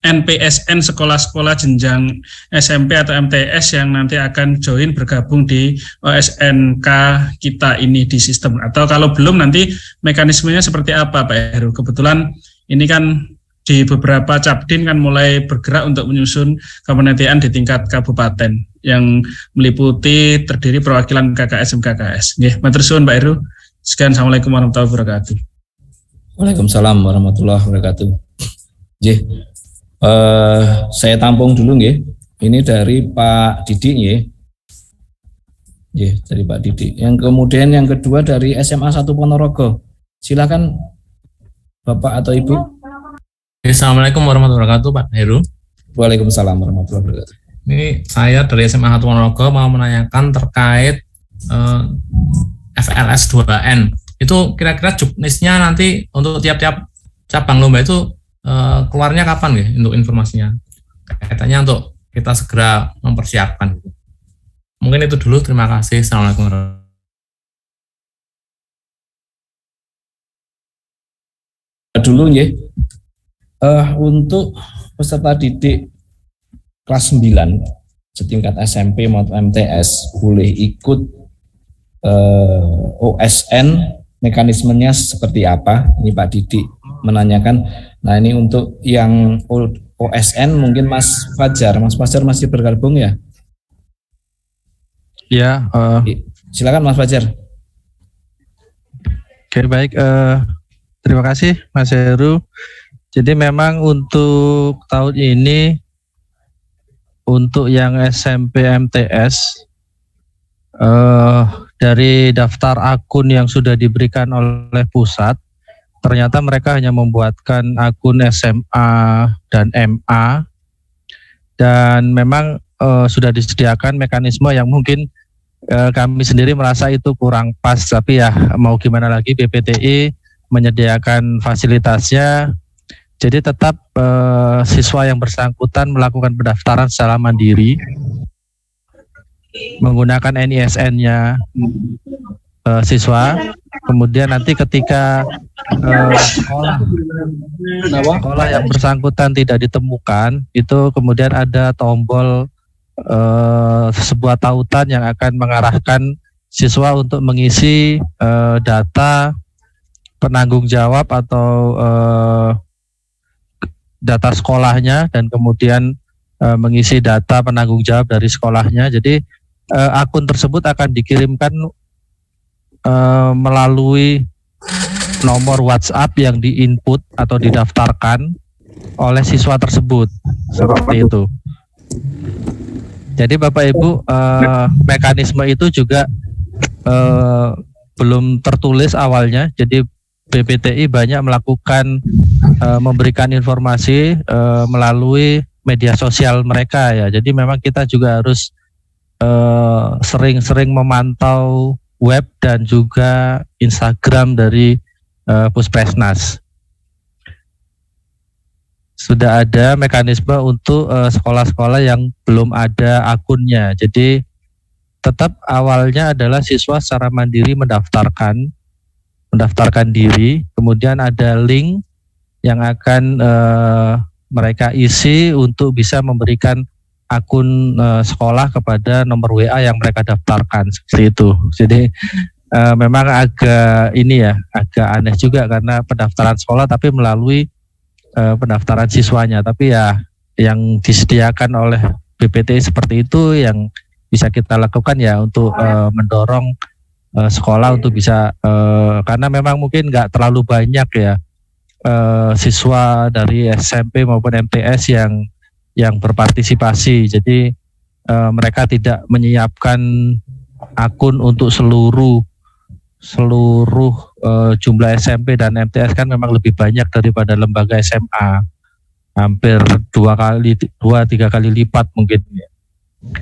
Speaker 8: NPSN sekolah-sekolah jenjang SMP atau MTS yang nanti akan join bergabung di OSNK kita ini di sistem, atau kalau belum nanti mekanismenya seperti apa Pak Heru? Kebetulan ini kan di beberapa Capdin kan mulai bergerak untuk menyusun kepanitiaan di tingkat kabupaten yang meliputi terdiri perwakilan KKS MKKS. Nggih, matur suwun Pak Heru. Sekian, assalamualaikum warahmatullahi wabarakatuh.
Speaker 2: Waalaikumsalam warahmatullahi wabarakatuh. Nggih. Saya tampung dulu nggih. Ini dari Pak Didik nggih. Nggih, dari Pak Didik. Yang kemudian yang kedua dari SMA 1 Ponorogo. Silakan Bapak atau Ibu.
Speaker 5: Assalamualaikum warahmatullahi wabarakatuh, Pak Heru.
Speaker 2: Waalaikumsalam warahmatullahi wabarakatuh.
Speaker 5: Ini saya dari SMA 1 Ponorogo mau menanyakan terkait FLS 2N. Itu kira-kira juknisnya nanti untuk tiap-tiap cabang lomba itu keluarnya kapan ya untuk informasinya? Kaitannya untuk kita segera mempersiapkan. Mungkin itu dulu. Terima kasih. Assalamualaikum warahmatullahi wabarakatuh.
Speaker 2: Dulu ya. Untuk peserta didik kelas 9 setingkat SMP maupun MTS boleh ikut OSN, mekanismenya seperti apa? Ini Pak Didik menanyakan. Nah, ini untuk yang OSN mungkin Mas Fajar masih bergabung ya?
Speaker 6: Ya,
Speaker 2: silakan Mas Fajar.
Speaker 6: Oke, baik. Terima kasih Mas Heru. Jadi memang untuk tahun ini untuk yang SMP MTS dari daftar akun yang sudah diberikan oleh pusat, ternyata mereka hanya membuatkan akun SMA dan MA, dan memang sudah disediakan mekanisme yang mungkin kami sendiri merasa itu kurang pas, tapi ya mau gimana lagi, BPTI menyediakan fasilitasnya. Jadi tetap siswa yang bersangkutan melakukan pendaftaran secara mandiri menggunakan NISN-nya siswa. Kemudian nanti ketika sekolah yang bersangkutan tidak ditemukan, itu kemudian ada tombol sebuah tautan yang akan mengarahkan siswa untuk mengisi data penanggung jawab atau data sekolahnya, dan kemudian mengisi data penanggung jawab dari sekolahnya. Jadi akun tersebut akan dikirimkan melalui nomor WhatsApp yang diinput atau didaftarkan oleh siswa tersebut, seperti itu. Jadi Bapak Ibu, mekanisme itu juga belum tertulis awalnya. Jadi BPTI banyak melakukan memberikan informasi melalui media sosial mereka ya. Jadi memang kita juga harus sering-sering memantau web dan juga Instagram dari Puspesnas. Sudah ada mekanisme untuk sekolah-sekolah yang belum ada akunnya. Jadi tetap awalnya adalah siswa secara mandiri mendaftarkan diri, kemudian ada link yang akan mereka isi untuk bisa memberikan akun sekolah kepada nomor WA yang mereka daftarkan, seperti itu. Jadi memang agak aneh juga karena pendaftaran sekolah tapi melalui pendaftaran siswanya. Tapi ya yang disediakan oleh BPTI seperti itu yang bisa kita lakukan ya untuk mendorong sekolah untuk bisa karena memang mungkin nggak terlalu banyak ya siswa dari SMP maupun MTS yang berpartisipasi. Jadi mereka tidak menyiapkan akun untuk seluruh jumlah SMP dan MTS kan memang lebih banyak daripada lembaga SMA, hampir 2-3 kali lipat mungkin.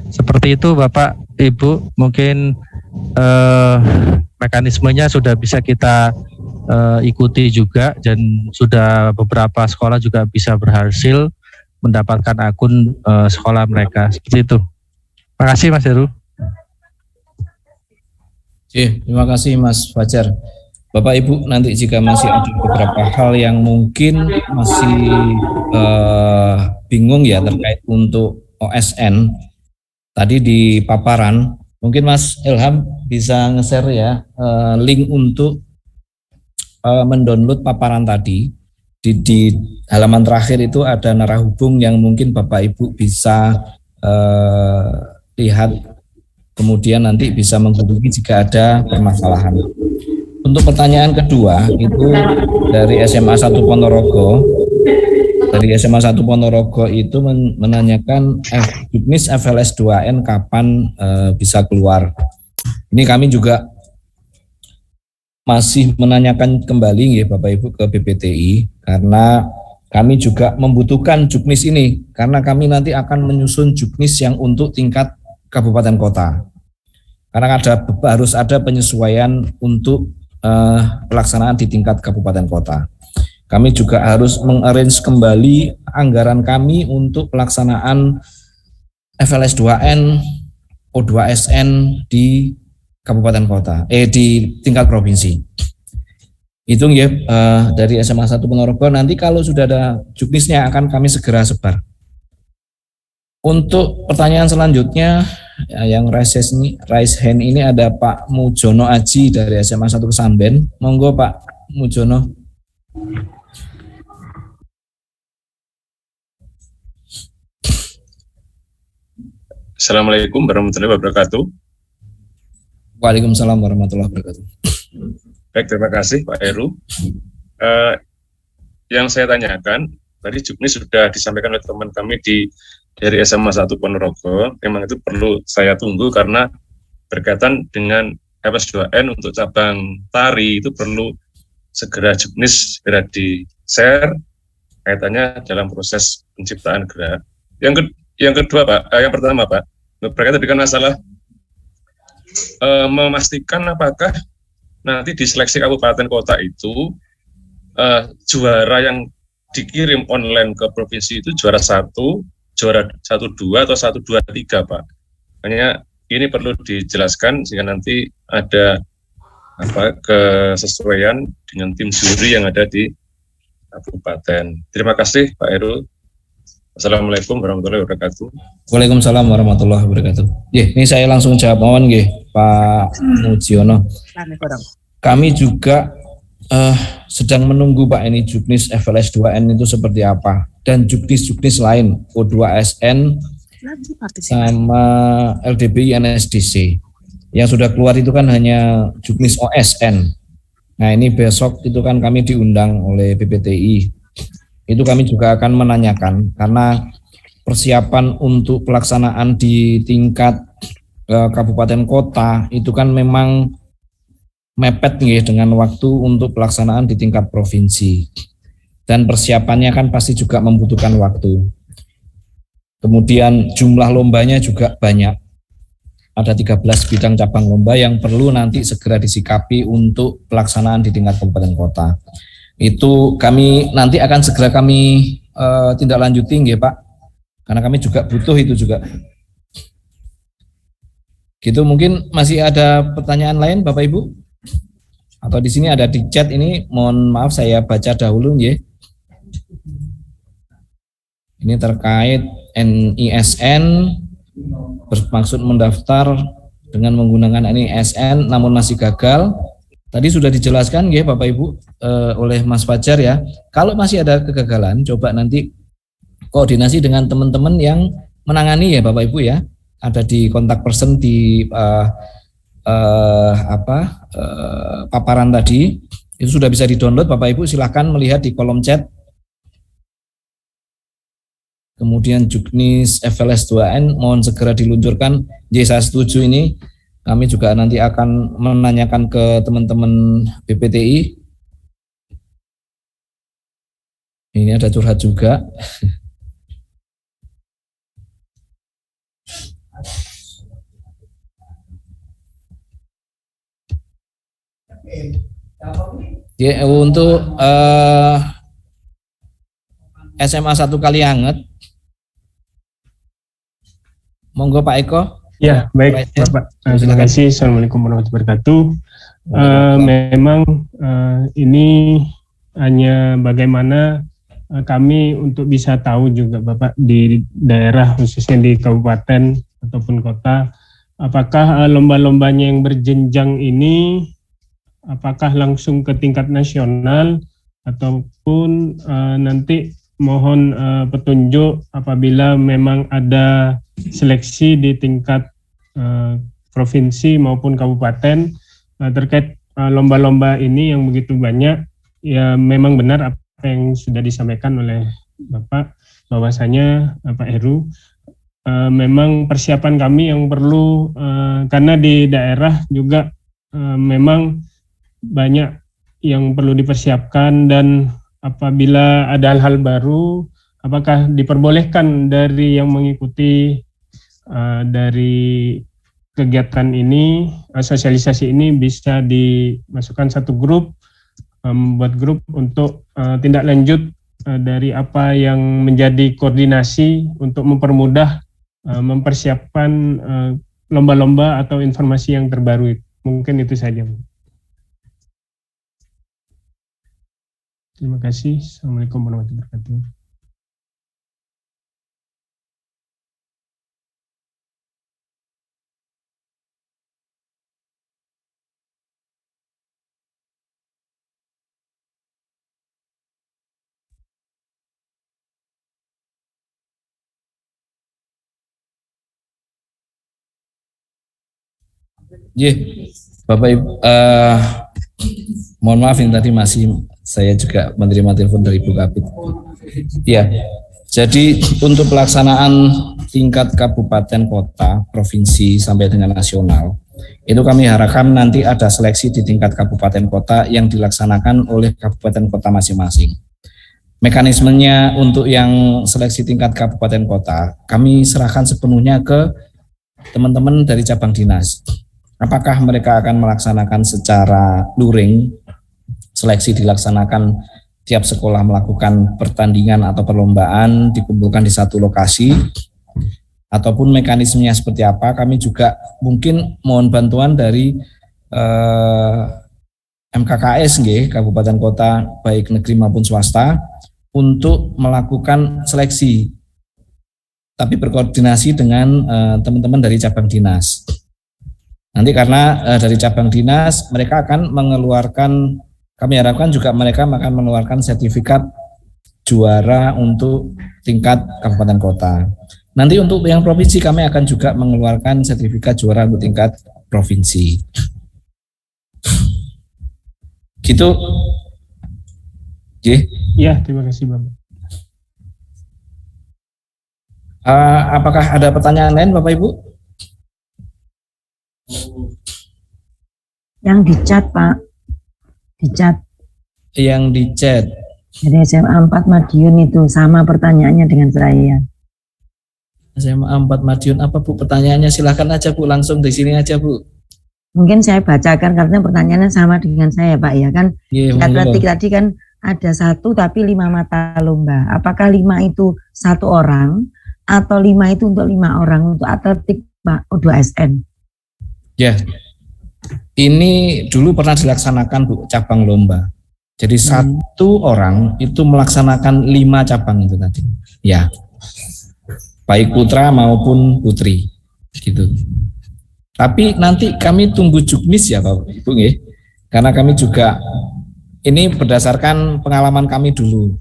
Speaker 6: Seperti itu Bapak Ibu, mungkin mekanismenya sudah bisa kita ikuti juga, dan sudah beberapa sekolah juga bisa berhasil mendapatkan akun sekolah mereka, seperti itu. Terima kasih Mas Heru.
Speaker 2: Terima kasih Mas Fajar. Bapak Ibu, nanti jika masih ada beberapa hal yang mungkin masih bingung ya terkait untuk OSN tadi di paparan, mungkin Mas Ilham bisa nge-share ya link untuk mendownload paparan tadi. di halaman terakhir itu ada narahubung yang mungkin Bapak Ibu bisa lihat, kemudian nanti bisa menghubungi jika ada permasalahan. Untuk pertanyaan kedua itu dari SMA 1 Ponorogo. Dari SMA 1 Ponorogo itu menanyakan juknis FLS 2N kapan bisa keluar. Ini kami juga masih menanyakan kembali ya Bapak Ibu ke BPTI, karena kami juga membutuhkan juknis ini karena kami nanti akan menyusun juknis yang untuk tingkat kabupaten kota. Karena harus ada penyesuaian untuk pelaksanaan di tingkat kabupaten kota. Kami juga harus mengarrange kembali anggaran kami untuk pelaksanaan FLS 2N, O2SN di kabupaten kota, di tingkat provinsi. Itu ya dari SMA 1 Ponorogo. Nanti kalau sudah ada juknisnya akan kami segera sebar. Untuk pertanyaan selanjutnya yang raise hand ini ada Pak Mujono Aji dari SMA 1 Kesamben. Monggo Pak Mujono.
Speaker 9: Assalamualaikum warahmatullahi wabarakatuh.
Speaker 2: Waalaikumsalam warahmatullahi wabarakatuh.
Speaker 9: Baik, terima kasih Pak Heru. Yang saya tanyakan, tadi juknis sudah disampaikan oleh teman kami dari SMA 1 Ponorogo. Memang itu perlu saya tunggu karena berkaitan dengan FLS 2N untuk cabang tari itu perlu segera juknis segera di-share kaitannya dalam proses penciptaan gerak. Yang kedua Pak, yang pertama Pak, berkaitan dengan masalah memastikan apakah nanti di seleksi kabupaten kota itu juara yang dikirim online ke provinsi itu juara 1, juara 1, 2 atau 1, 2, 3 Pak. Makanya ini perlu dijelaskan sehingga nanti ada kesesuaian dengan tim juri yang ada di kabupaten. Terima kasih Pak Heru. Assalamualaikum warahmatullahi wabarakatuh.
Speaker 2: Waalaikumsalam warahmatullahi wabarakatuh. Ini saya langsung jawab mohon Pak Mujiono. Kami juga sedang menunggu Pak ini juknis FLS 2N itu seperti apa dan juknis lain O2SN sama LDBI NSDC. Yang sudah keluar itu kan hanya juknis OSN. Nah ini besok itu kan kami diundang oleh BPTI. Itu kami juga akan menanyakan karena persiapan untuk pelaksanaan di tingkat kabupaten kota itu kan memang mepet dengan waktu untuk pelaksanaan di tingkat provinsi dan persiapannya kan pasti juga membutuhkan waktu. Kemudian jumlah lombanya juga banyak. Ada 13 bidang cabang lomba yang perlu nanti segera disikapi untuk pelaksanaan di tingkat kabupaten kota. Itu kami nanti akan segera kami tindak lanjuti Pak, karena kami juga butuh itu juga. Gitu, mungkin masih ada pertanyaan lain Bapak Ibu? Atau di sini ada di chat ini, mohon maaf saya baca dahulu Ini terkait NISN bermaksud mendaftar dengan menggunakan NISN namun masih gagal. Tadi sudah dijelaskan Bapak Ibu oleh Mas Fajar ya. Kalau masih ada kegagalan, coba nanti koordinasi dengan teman-teman yang menangani ya Bapak Ibu ya. Ada di kontak person di paparan tadi. Itu sudah bisa di-download Bapak Ibu, silahkan melihat di kolom chat. Kemudian juknis FLS 2N mohon segera diluncurkan. Saya setuju ini. Kami juga nanti akan menanyakan ke teman-teman BPTI. Ini ada curhat juga. Ya, untuk SMA 1 Kalianget, monggo Pak Eko.
Speaker 10: Ya, baik Bapak. Terima kasih. Assalamualaikum warahmatullahi wabarakatuh. Memang ini hanya bagaimana kami untuk bisa tahu juga Bapak di daerah khususnya di kabupaten ataupun kota, apakah lomba-lombanya yang berjenjang ini apakah langsung ke tingkat nasional ataupun nanti mohon petunjuk apabila memang ada seleksi di tingkat provinsi maupun kabupaten terkait lomba-lomba ini yang begitu banyak. Ya memang benar apa yang sudah disampaikan oleh Bapak, bahwasanya Pak Heru, memang persiapan kami yang perlu, karena di daerah juga memang banyak yang perlu dipersiapkan, dan apabila ada hal-hal baru, apakah diperbolehkan dari yang mengikuti dari kegiatan ini, sosialisasi ini bisa dimasukkan satu grup, buat grup untuk tindak lanjut dari apa yang menjadi koordinasi untuk mempermudah mempersiapkan lomba-lomba atau informasi yang terbaru. Mungkin itu saja. Terima kasih. Assalamualaikum warahmatullahi wabarakatuh.
Speaker 2: Bapak Ibu, mohon maaf ini tadi masih saya juga menerima telepon dari Ibu Kabid. Ya, jadi untuk pelaksanaan tingkat kabupaten, kota, provinsi sampai dengan nasional, itu kami harapkan nanti ada seleksi di tingkat kabupaten kota yang dilaksanakan oleh kabupaten kota masing-masing. Mekanismenya untuk yang seleksi tingkat kabupaten kota, kami serahkan sepenuhnya ke teman-teman dari cabang dinas. Apakah mereka akan melaksanakan secara luring, seleksi dilaksanakan tiap sekolah melakukan pertandingan atau perlombaan dikumpulkan di satu lokasi, ataupun mekanismenya seperti apa, kami juga mungkin mohon bantuan dari MKKS Kabupaten Kota baik negeri maupun swasta untuk melakukan seleksi, tapi berkoordinasi dengan teman-teman dari cabang dinas. Nanti karena dari cabang dinas mereka akan mengeluarkan, kami harapkan juga mereka akan mengeluarkan sertifikat juara untuk tingkat kabupaten kota. Nanti untuk yang provinsi kami akan juga mengeluarkan sertifikat juara untuk tingkat provinsi. Gitu.
Speaker 10: Ya, terima kasih Bapak.
Speaker 2: Apakah ada pertanyaan lain Bapak Ibu?
Speaker 4: Yang di chat Pak, di chat.
Speaker 2: Yang di chat.
Speaker 4: Dari SMA 4 Madiun itu sama pertanyaannya dengan saya.
Speaker 2: SMA 4 Madiun, apa Bu pertanyaannya? Silahkan aja Bu, langsung di sini aja Bu.
Speaker 4: Mungkin saya bacakan karena pertanyaannya sama dengan saya Pak ya kan. Atletik tadi kan ada 1 tapi 5 mata lomba. Apakah 5 itu 1 orang atau 5 itu untuk 5 orang untuk atletik Pak O2SN?
Speaker 2: Ya, ini dulu pernah dilaksanakan Bu, cabang lomba. Jadi 1 orang itu melaksanakan 5 cabang itu tadi. Ya, baik putra maupun putri, gitu. Tapi nanti kami tunggu juknis ya Bapak Ibu, karena kami juga ini berdasarkan pengalaman kami dulu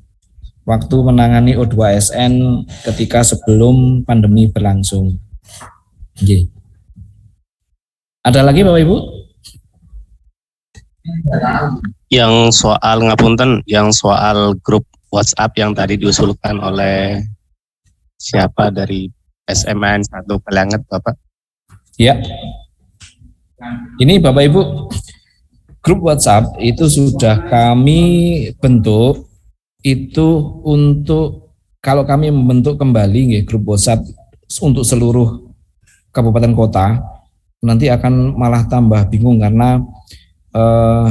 Speaker 2: waktu menangani O2SN ketika sebelum pandemi berlangsung. Ada lagi Bapak Ibu?
Speaker 11: Yang soal ngapunten, yang soal grup WhatsApp yang tadi diusulkan oleh siapa dari SMN 1 Pelanget Bapak?
Speaker 2: Ya. Ini Bapak Ibu, grup WhatsApp itu sudah kami bentuk itu untuk kalau kami membentuk kembali grup WhatsApp untuk seluruh kabupaten kota, nanti akan malah tambah bingung karena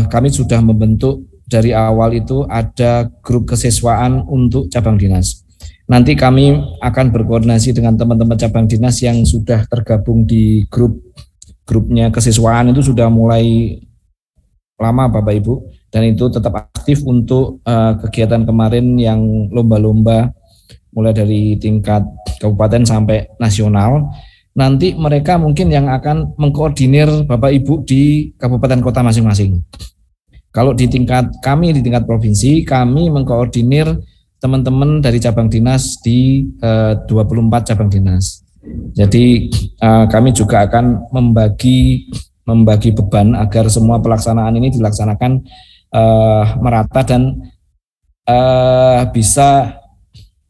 Speaker 2: kami sudah membentuk dari awal itu ada grup kesiswaan untuk cabang dinas. Nanti kami akan berkoordinasi dengan teman-teman cabang dinas yang sudah tergabung di grupnya kesiswaan itu sudah mulai lama Bapak Ibu, dan itu tetap aktif untuk kegiatan kemarin yang lomba-lomba mulai dari tingkat kabupaten sampai nasional. Nanti mereka mungkin yang akan mengkoordinir Bapak Ibu di kabupaten kota masing-masing. Kalau di tingkat provinsi, kami mengkoordinir teman-teman dari cabang dinas di 24 cabang dinas. Jadi kami juga akan membagi beban agar semua pelaksanaan ini dilaksanakan merata dan bisa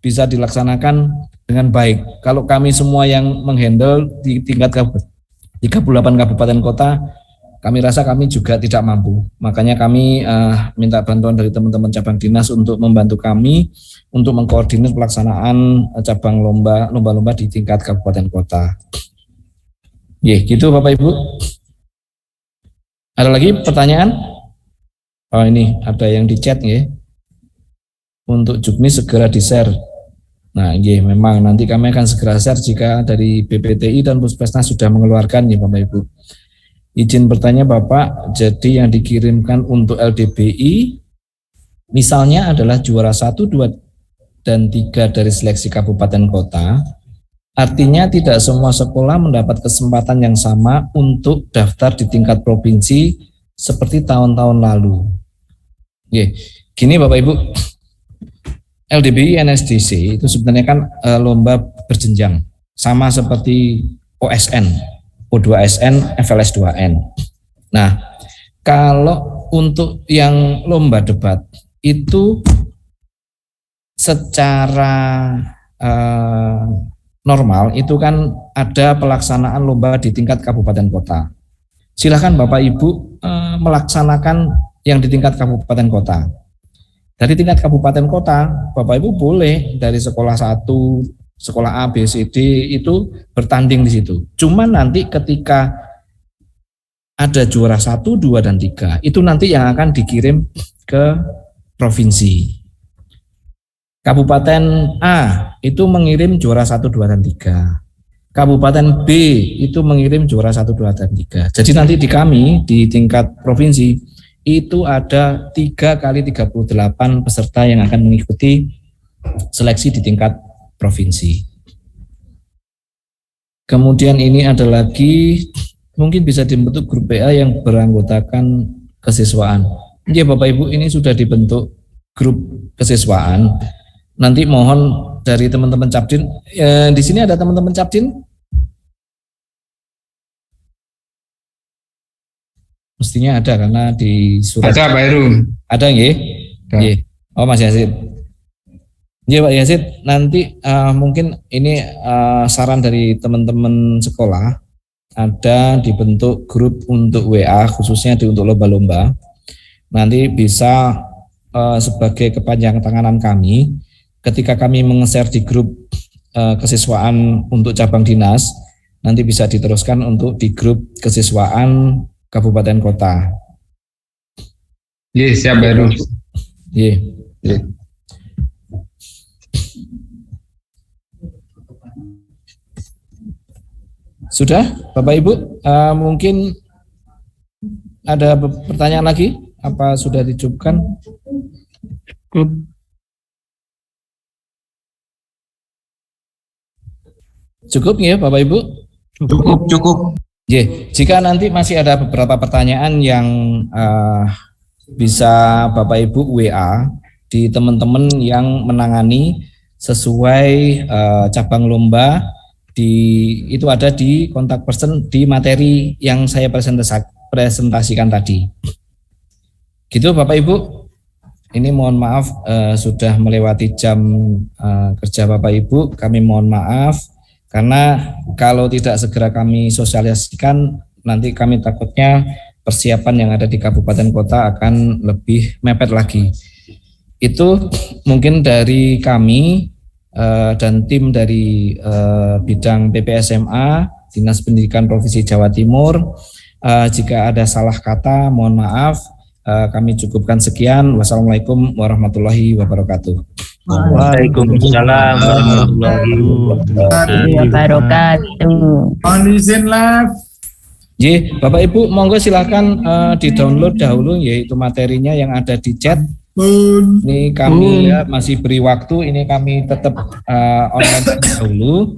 Speaker 2: dilaksanakan dengan baik. Kalau kami semua yang menghandle di tingkat 38 kabupaten kota, kami rasa kami juga tidak mampu. Makanya kami minta bantuan dari teman-teman cabang dinas untuk membantu kami untuk mengkoordinir pelaksanaan cabang lomba-lomba di tingkat kabupaten kota. Gitu Bapak Ibu. Ada lagi pertanyaan? Oh ini ada yang di chat ya. Untuk Juknis segera di-share. Nah, memang nanti kami akan segera share jika dari BPTI dan Puspesnas sudah mengeluarkan ya Bapak Ibu. Izin bertanya Bapak, jadi yang dikirimkan untuk LDBI misalnya adalah juara 1, 2, dan 3 dari seleksi kabupaten kota, artinya tidak semua sekolah mendapat kesempatan yang sama untuk daftar di tingkat provinsi seperti tahun-tahun lalu. Gini Bapak Ibu, LDBI NSDC itu sebenarnya kan lomba berjenjang, sama seperti OSN. O2SN, FLS2N. Nah, kalau untuk yang lomba debat itu secara normal itu kan ada pelaksanaan lomba di tingkat kabupaten kota. Silakan Bapak Ibu melaksanakan yang di tingkat kabupaten kota. Dari tingkat kabupaten kota, Bapak Ibu boleh dari sekolah 1, sekolah A, B, C, D itu bertanding di situ. Cuman nanti ketika ada juara 1, 2, dan 3, itu nanti yang akan dikirim ke provinsi. Kabupaten A itu mengirim juara 1, 2, dan 3. Kabupaten B itu mengirim juara 1, 2, dan 3. Jadi nanti di kami, di tingkat provinsi, itu ada 3 kali 38 peserta yang akan mengikuti seleksi di tingkat provinsi. Kemudian ini ada lagi, mungkin bisa dibentuk grup PA yang beranggotakan kesiswaan. Ya Bapak Ibu, ini sudah dibentuk grup kesiswaan. Nanti mohon dari teman-teman Capdin, di sini ada teman-teman Capdin? Mestinya ada karena di surat.
Speaker 1: Ada Pak Heru.
Speaker 2: Ada nggih? Nggih. Oh Mas Yazid. Ya Pak Yazid, nanti mungkin ini saran dari teman-teman sekolah, ada dibentuk grup untuk WA khususnya untuk lomba-lomba. Nanti bisa sebagai kepanjangan tanganan kami, ketika kami meng-share di grup kesiswaan untuk cabang dinas, nanti bisa diteruskan untuk di grup kesiswaan kabupaten kota.
Speaker 1: Iya, siap baru.
Speaker 2: Iya. Sudah, Bapak Ibu, mungkin ada pertanyaan lagi? Apa sudah dicukupkan? Cukup ya, Bapak Ibu?
Speaker 1: Cukup.
Speaker 2: Jika nanti masih ada beberapa pertanyaan yang bisa Bapak Ibu WA di teman-teman yang menangani sesuai cabang lomba. Itu ada di kontak person di materi yang saya presentasikan tadi. Gitu Bapak Ibu. Ini mohon maaf sudah melewati jam kerja Bapak Ibu. Kami mohon maaf karena kalau tidak segera kami sosialisasikan, nanti kami takutnya persiapan yang ada di kabupaten kota akan lebih mepet lagi. Itu mungkin dari kami dan tim dari bidang PPSMA Dinas Pendidikan Provinsi Jawa Timur. Jika ada salah kata mohon maaf, kami cukupkan sekian. Wassalamualaikum warahmatullahi wabarakatuh.
Speaker 11: Waalaikumsalam warahmatullahi
Speaker 4: wabarakatuh.
Speaker 1: Mohon izin live.
Speaker 2: Bapak Ibu monggo silahkan di-download dahulu yaitu materinya yang ada di chat. Ini kami ya masih beri waktu, ini kami tetap online dahulu.